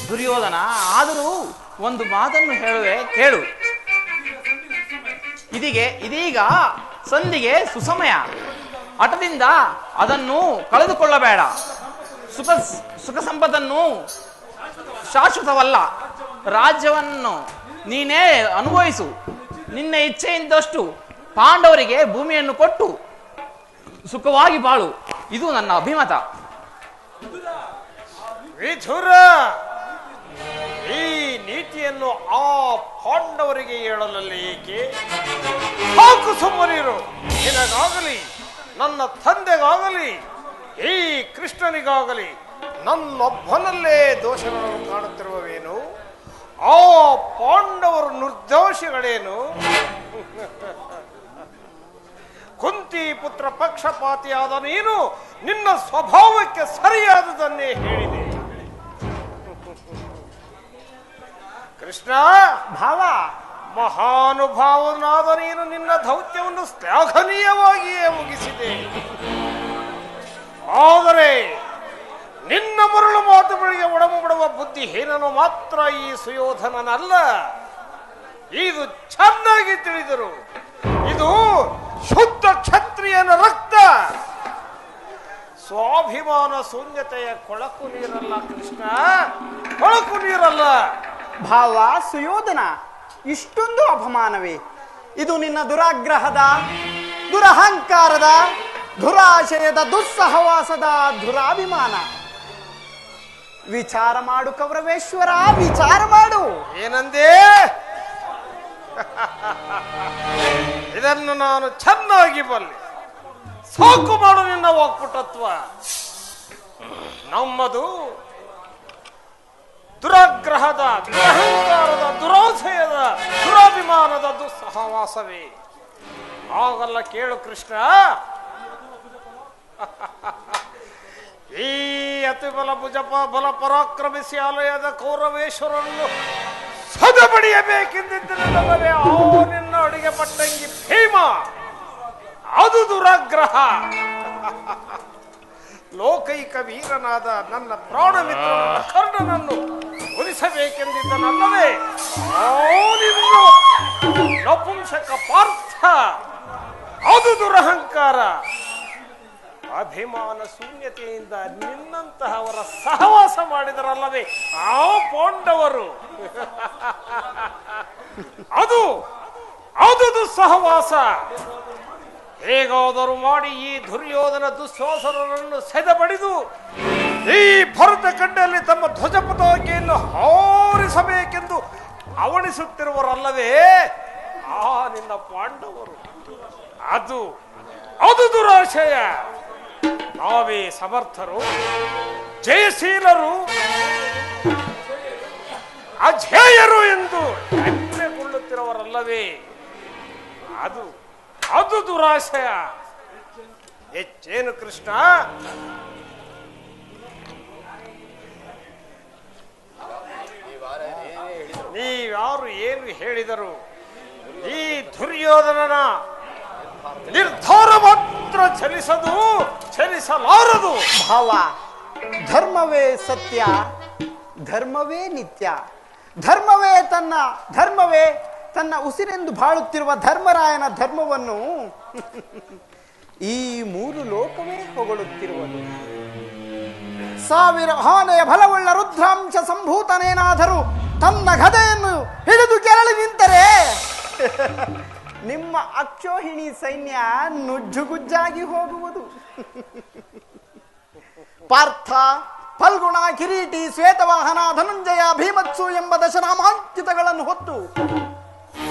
ದುರ್ಯೋಧನ, ಆದರೂ ಒಂದು ಮಾತನ್ನು ಹೇಳುವೆ, ಕೇಳು. ಇದೀಗ ಸಂಧಿಗೆ ಸುಸಮಯ. ಹಠದಿಂದ ಅದನ್ನು ಕಳೆದುಕೊಳ್ಳಬೇಡ. ಸುಖ ಸಂಪತ್ತನ್ನು ಶಾಶ್ವತವಲ್ಲ. ರಾಜ್ಯವನ್ನು ನೀನೇ ಅನುಭವಿಸು. ನಿನ್ನ ಇಚ್ಛೆಯಿಂದಷ್ಟು ಪಾಂಡವರಿಗೆ ಭೂಮಿಯನ್ನು ಕೊಟ್ಟು ಸುಖವಾಗಿ ಬಾಳು. ಇದು ನನ್ನ ಅಭಿಮತ. ವಿಧುರ, ಈ ನೀತಿಯನ್ನು ಆ ಪಾಂಡವರಿಗೆ ಹೇಳಲಲ್ಲಿ ಏಕೆ? ಹಾಕು ಸುಮ್ಮನಿರು. ನಿನಗಾಗಲಿ, ನನ್ನ ತಂದೆಗಾಗಲಿ, ಈ ಕೃಷ್ಣನಿಗಾಗಲಿ ನನ್ನೊಬ್ಬನಲ್ಲೇ ದೋಷಗಳನ್ನು ಕಾಣುತ್ತಿರುವವೇನು? ಆ ಪಾಂಡವರು ನಿರ್ದೋಷಿಗಳೇನು? ಕುಂತಿ ಪುತ್ರ ಪಕ್ಷಪಾತಿಯಾದ ನೀನು ನಿನ್ನ ಸ್ವಭಾವಕ್ಕೆ ಸರಿಯಾದದನ್ನೇ ಹೇಳಿದೆ. ಕೃಷ್ಣ ಭಾವ, ಮಹಾನುಭಾವನಾದ ನೀನು ನಿನ್ನ ದೌತ್ಯವನ್ನು ಶ್ಲಾಘನೀಯವಾಗಿಯೇ ಮುಗಿಸಿದೆ. ಆದರೆ ನಿನ್ನ ಮರಳು ಮಾತುಗಳಿಗೆ ಒಡಂಬಡುವ ಬುದ್ಧಿಹೀನನು ಮಾತ್ರ ಈ ಸುಯೋಧನನಲ್ಲ. ಇದು ಚೆನ್ನಾಗಿ ತಿಳಿದರು. ಇದು ಶುದ್ಧ ಕ್ಷತ್ರಿಯನ ರಕ್ತ. ಸ್ವಾಭಿಮಾನ ಶೂನ್ಯತೆಯ ಕೊಳಕು ನೀರಲ್ಲ ಕೃಷ್ಣ, ಕೊಳಕು ನೀರಲ್ಲ. ಭಾವ ಸುಯೋಧನ, ಇಷ್ಟೊಂದು ಅಪಮಾನವೇ? ಇದು ನಿನ್ನ ದುರಾಗ್ರಹದ, ದುರಹಂಕಾರದ, ದುರಾಶಯದ, ದುಸ್ಸಹವಾಸದ ದುರಾಭಿಮಾನ. ವಿಚಾರ ಮಾಡು ಕೌರವೇಶ್ವರ, ವಿಚಾರ ಮಾಡು. ಏನಂದೇ? ಇದನ್ನು ನಾನು ಚೆನ್ನಾಗಿ ಬಲ್ಲೆ. ಸಾಕು ಮಾಡು ನಿನ್ನ ವಾಕ್ಪಟುತ್ವ. ನಮ್ಮದು ದುರಾಗ್ರಹದ, ದುರಹಂಕಾರದ, ದುರಾಶಯದ, ದುರಾಭಿಮಾನದ ದುಸ್ಸಹವಾಸವೇ. ಹಾಗಲ್ಲ ಕೇಳು ಕೃಷ್ಣ. ಈ ಅತಿ ಬಲ ಭುಜಪ ಬಲ ಪರಾಕ್ರಮಿಸಿ ಆಲಯದ ಕೌರವೇಶ್ವರನ್ನು ಸದಬಡಿಯಬೇಕೆಂದಿದ್ದಲ್ಲವೇ ಆ ನಿನ್ನ ಅಡಿಗೆ ಪಟ್ಟಂಗಿ ಭೀಮ. ಅದು ದುರಾಗ್ರಹ. ಲೋಕೈಕ ವೀರನಾದ ನನ್ನ ಪ್ರಾಣ ಮಿತ್ರನಾದ ಕರ್ಣನನ್ನು ಉಳಿಸಬೇಕೆಂದಿದ್ದನಲ್ಲವೇ ಅವನಿನ್ನು ನಪುಂಸಕ ಪಾರ್ಥ. ಅದು ದುರಹಂಕಾರ. ಅಭಿಮಾನ ಶೂನ್ಯತೆಯಿಂದ ನಿನ್ನಂತಹವರ ಸಹವಾಸ ಮಾಡಿದರಲ್ಲವೇ ಆ ಪಾಂಡವರು. ಅದು ಅದು ದುಸ್ಸಹವಾಸ. ಹೇಗಾದರೂ ಮಾಡಿ ಈ ದುರ್ಯೋಧನ ದುಶ್ವಾಸರನ್ನು ಸೆದಬಡಿದು ಈ ಭರತ ಕಂಡಲ್ಲಿ ತಮ್ಮ ಧ್ವಜ ಪತಾಕೆಯನ್ನು ಹಾರಿಸಬೇಕೆಂದು ಅವಣಿಸುತ್ತಿರುವರಲ್ಲವೇ ಆ ನಿನ್ನ ಪಾಂಡವರು. ಅದು ಅದು ದುರಾಶಯ. ನಾವೇ ಸಮರ್ಥರು, ಜಯಶೀಲರು, ಅಜೇಯರು ಎಂದು ಹೆಮ್ಮೆಗೊಳ್ಳುತ್ತಿರುವರಲ್ಲವೇ ಅದು ಅದು ದುರಾಶಯ. ಹೆಚ್ಚೇನು ಕೃಷ್ಣ? ನೀವ್ಯಾರು ಏನು ಹೇಳಿದರು ಈ ದುರ್ಯೋಧನನ ನಿರ್ಧಾರ ಮಾತ್ರ ಚಲಿಸಲಾರದು. ಭಾವ, ಧರ್ಮವೇ ಸತ್ಯ, ಧರ್ಮವೇ ನಿತ್ಯ, ಧರ್ಮವೇ ತನ್ನ ಉಸಿರೆಂದು ಬಾಳುತ್ತಿರುವ ಧರ್ಮರಾಯನ ಧರ್ಮವನ್ನು ಈ ಮೂರು ಲೋಕವೇ ಹೊಗಳುತ್ತಿರುವುದು. 1000 ಆನೆಯ ಬಲವುಳ್ಳ ರುದ್ರಾಂಶ ಸಂಭೂತನೇನಾದರೂ ತನ್ನ ಗದೆಯನ್ನು ಹಿಡಿದು ಕೆರಳಿ ನಿಂತರೆ ನಿಮ್ಮ ಅಕ್ಷೋಹಿಣಿ ಸೈನ್ಯ ನುಜ್ಜುಗುಜ್ಜಾಗಿ ಹೋಗುವುದು. ಪಾರ್ಥ, ಫಲ್ಗುಣ, ಕಿರೀಟಿ, ಶ್ವೇತವಾಹನ, ಧನುಂಜಯ, ಭೀಮತ್ಸು ಎಂಬ ದಶನಾಮಾಂಕಿತಗಳನ್ನು ಹೊತ್ತು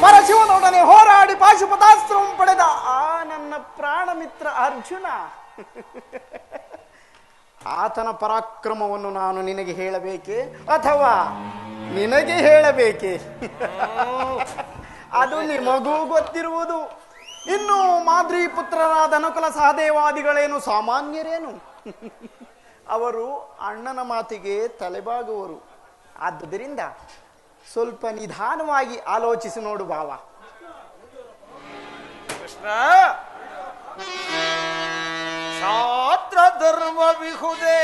ಪರಶಿವನೊಡನೆ ಹೋರಾಡಿ ಪಾಶುಪತಾಸ್ತ್ರವನ್ನು ಪಡೆದ ಆ ನನ್ನ ಪ್ರಾಣ ಮಿತ್ರ ಅರ್ಜುನ, ಆತನ ಪರಾಕ್ರಮವನ್ನು ನಾನು ನಿನಗೆ ಹೇಳಬೇಕೆ ಅಥವಾ ನಿನಗೆ ಹೇಳಬೇಕೆ? ಅದು ನಿಮಗೂ ಗೊತ್ತಿರುವುದು. ಇನ್ನು ಮಾದ್ರಿ ಪುತ್ರರಾದ ನಕುಲ ಸಹದೇವಾದಿಗಳೇನು ಸಾಮಾನ್ಯರೇನು? ಅವರು ಅಣ್ಣನ ಮಾತಿಗೆ ತಲೆಬಾಗುವರು. ಆದುದರಿಂದ ಸ್ವಲ್ಪ ನಿಧಾನವಾಗಿ ಆಲೋಚಿಸಿ ನೋಡು ಭಾವ. ಕೃಷ್ಣ, ಶಾಸ್ತ್ರ ಧರ್ಮ ವಿಹುದೇ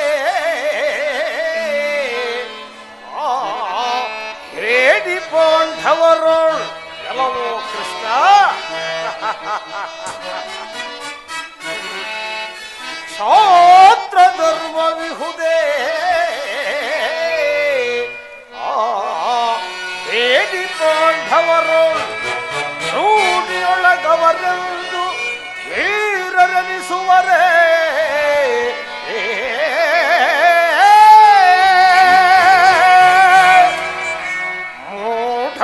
ಹೇಡಿ ಪಾಂಡವರೋಳ್ ಎಲ್ಲವೋ ಕೃಷ್ಣ. ಶಾಸ್ತ್ರ ಧರ್ಮ ವಿಹುದೇ ಹೇಡಿ ಪಾಂಡವರೋಳ್ ರೂಢಿಯೊಳಗವರೆಂದು ವೀರರೆನಿಸುವರೇ.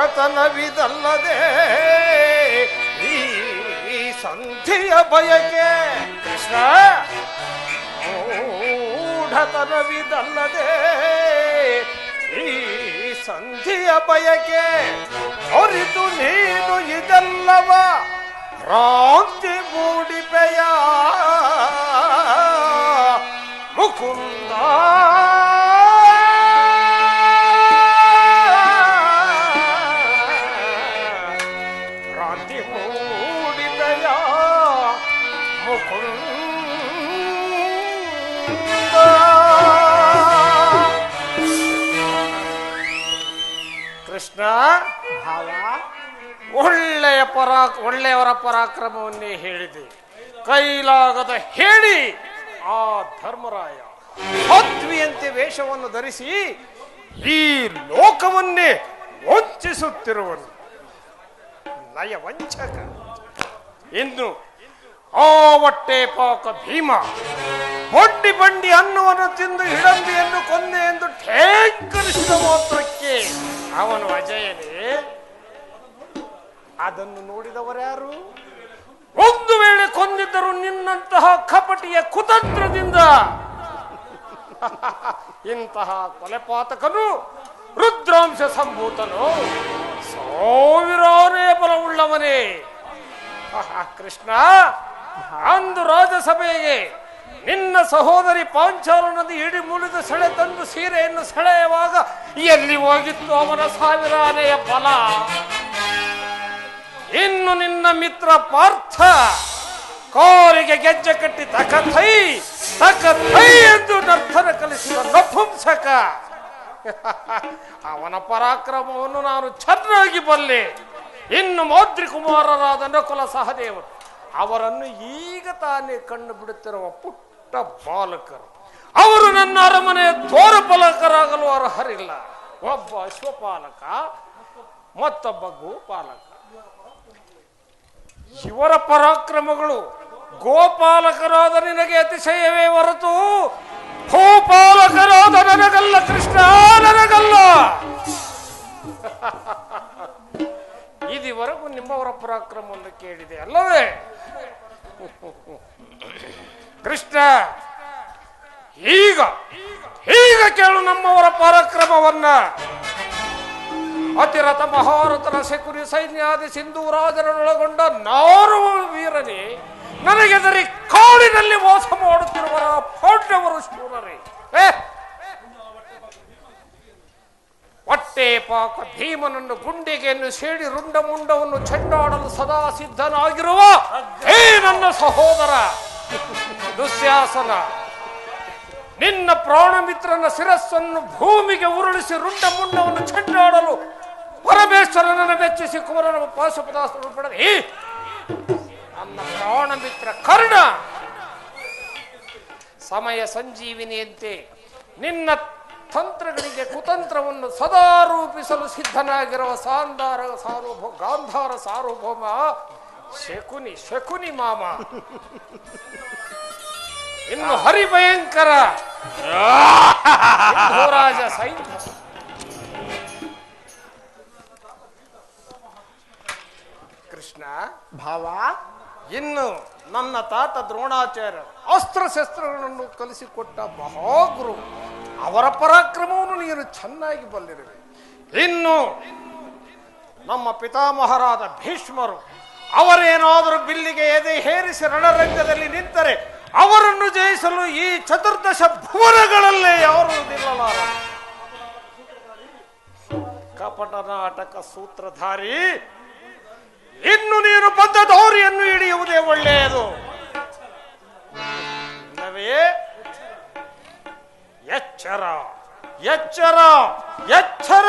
ಮೂಢತನವಿದಲ್ಲದೆ ಈ ಸಂಧಿಯ ಬಯಕೆ ಕೃಷ್ಣ, ಮೂಢತನವಿದಲ್ಲದೆ ಈ ಸಂಧಿಯ ಬಯಕೆ ಹೊರಿತು ನೀನು ಇದೆಲ್ಲವ ಭ್ರಾಂತಿ ಮೂಡಿಪೆಯ ಮುಕುಂದ. ಕೃಷ್ಣ, ಒಳ್ಳೆಯವರ ಪರಾಕ್ರಮವನ್ನೇ ಹೇಳಿದೆ. ಕೈಲಾಗದ ಹೇಳಿ ಆ ಧರ್ಮರಾಯ ಸಾಧ್ವಿಯಂತೆ ವೇಷವನ್ನು ಧರಿಸಿ ಈ ಲೋಕವನ್ನೇ ವಂಚಿಸುತ್ತಿರುವನು ನಯವಂಚಕ. ಇನ್ನು ಆ ಹೊಟ್ಟೆ ಪಾಕ ಭೀಮ ಬಂಡಿ ಬಂಡಿ ಅನ್ನವನ್ನು ತಿಂದು ಹಿಡಂಬಿಯನ್ನು ಕೊಂದೆ ಎಂದು ಠೇಂಕರಿಸಿದ ಮಾತ್ರಕ್ಕೆ ಅವನು ಅಜಯನೇ. ಅದನ್ನು ನೋಡಿದವರ್ಯಾರು? ಒಂದು ವೇಳೆ ಕೊಂದಿದ್ದರು ನಿನ್ನಂತಹ ಕಪಟಿಯ ಕುತಂತ್ರದಿಂದ. ಇಂತಹ ಕೊಲೆಪಾತಕನು ರುದ್ರಾಂಶ ಸಂಭೂತನು ಸಾವಿರಾನೇ ಬಲವುಳ್ಳವನೇ. ಕೃಷ್ಣ, ಅಂದು ರಾಜಸಭೆಗೆ ನಿನ್ನ ಸಹೋದರಿ ಪಾಂಚಾಲನದಿ ಇಡಿ ಮುಳಿದ ಸೆಳೆ ತಂದು ಸೀರೆಯನ್ನು ಸೆಳೆಯುವಾಗ ಎಲ್ಲಿ ಹೋಗಿತ್ತು ಅವನ ಸಾವಿರಾನೆಯ ಬಲ? ಇನ್ನು ನಿನ್ನ ಮಿತ್ರ ಪಾರ್ಥ ಕಾಲಿಗೆ ಗೆಜ್ಜೆ ಕಟ್ಟಿ ತಕಥೈ ತಕಥೈ ಎಂದು ನರ್ತನ ಕಲಿಸಿದ ನಪುಂಸಕ. ಅವನ ಪರಾಕ್ರಮವನ್ನು ನಾನು ಚೆನ್ನಾಗಿ ಬಲ್ಲೆ. ಇನ್ನು ಮೌದ್ರಿ ಕುಮಾರರಾದ ನಕುಲ ಸಹದೇವರು, ಅವರನ್ನು ಈಗ ತಾನೇ ಕಣ್ಣು ಬಿಡುತ್ತಿರುವ ಪುಟ್ಟ ಬಾಲಕರು. ಅವರು ನನ್ನ ಅರಮನೆಯ ದ್ವಾರಪಾಲಕರಾಗಲು ಅರ್ಹರಿಲ್ಲ. ಒಬ್ಬ ಅಶ್ವಪಾಲಕ, ಮತ್ತೊಬ್ಬ ಗೋಪಾಲಕ. ಇವರ ಪರಾಕ್ರಮಗಳು ಗೋಪಾಲಕರಾದ ನಿನಗೆ ಅತಿಶಯವೇ ಹೊರತು ಗೋಪಾಲಕರಾದ ನನಗಲ್ಲ ಕೃಷ್ಣ, ನನಗಲ್ಲ. ಇದುವರೆಗೂ ನಿಮ್ಮವರ ಪರಾಕ್ರಮವನ್ನು ಕೇಳಿದೆ ಅಲ್ಲವೇ ಕೃಷ್ಣ? ಈಗ ಕೇಳು ನಮ್ಮವರ ಪರಾಕ್ರಮವನ್ನ. ಅತಿರಥ ಮಹಾರಥನ ಶಕುನಿ ಸೈನ್ಯಾದಿ ಸಿಂಧೂರಾಜರನ್ನೊಳಗೊಂಡ ನಾರು ವೀರನೇ, ನನಗೆದರಿ ಕಾಡಿನಲ್ಲಿ ಮೋಸ ಮಾಡುತ್ತಿರುವರ ಪಾಂಡವರು ಶೂರರೇ. ಹೊಟ್ಟೆ ಪಾಕ ಭೀಮನನ್ನು ಗುಂಡಿಗೆಯನ್ನು ಸೇಡಿ ರುಂಡ ಮುಂಡವನ್ನು ಚೆಂಡಾಡಲು ಸದಾ ಸಿದ್ಧನಾಗಿರುವ ನನ್ನ ಸಹೋದರ ದುಶ್ಯಾಸನ, ನಿನ್ನ ಪ್ರಾಣಮಿತ್ರನ ಶಿರಸ್ಸನ್ನು ಭೂಮಿಗೆ ಉರುಳಿಸಿ ರುಂಡ ಮುಂಡವನ್ನು ಚೆಂಡಾಡಲು ಪರಮೇಶ್ವರನನ್ನು ಮೆಚ್ಚಿಸಿ ಕುಮಾರನ ಪಾಶುಪದಾಸ್ತ್ರವನ್ನು ಪಡೆದ ನನ್ನ ಪ್ರಾಣಮಿತ್ರ ಕರ್ಣ ಸಮಯ ಸಂಜೀವಿನಿಯಂತೆ ನಿನ್ನ ತಂತ್ರಗಳಿಗೆ ಕುತಂತ್ರವನ್ನು ಸದಾ ರೂಪಿಸಲು ಸಿದ್ಧನಾಗಿರುವ ಗಾಂಧಾರ ಸಾರ್ವಭೌಮ ಶಕುನಿ ಮಾಮ. ಇನ್ನು ಹರಿಭಯಂಕರ ರಾಜ ಸೈನ್ಯ. ಕೃಷ್ಣ ಭಾವ, ಇನ್ನು ನನ್ನ ತಾತ ದ್ರೋಣಾಚಾರ್ಯ ಅಸ್ತ್ರಶಸ್ತ್ರಗಳನ್ನು ಕಲಿಸಿಕೊಟ್ಟ ಮಹಾಗುರು, ಅವರ ಪರಾಕ್ರಮವನ್ನು ನೀನು ಚೆನ್ನಾಗಿ ಬಲ್ಲಿರುವೆ. ಇನ್ನು ನಮ್ಮ ಪಿತಾಮಹರಾದ ಭೀಷ್ಮರು, ಅವರೇನಾದರೂ ಬಿಲ್ಲಿಗೆ ಎದೆ ಹೇರಿಸಿ ರಣರಂಗದಲ್ಲಿ ನಿಂತರೆ ಅವರನ್ನು ಜಯಿಸಲು ಈ ಚತುರ್ದಶ ಭುವನಗಳಲ್ಲೇ ಯಾರು ನಿಲ್ಲಲಾರ. ಕಪಟ ನಾಟಕ ಸೂತ್ರಧಾರಿ, ಇನ್ನು ನೀನು ಬಂದ ದಾರಿಯನ್ನು ಹಿಡಿಯುವುದೇ ಒಳ್ಳೆಯದು. ಎಚ್ಚರ ಎಚ್ಚರ ಎಚ್ಚರ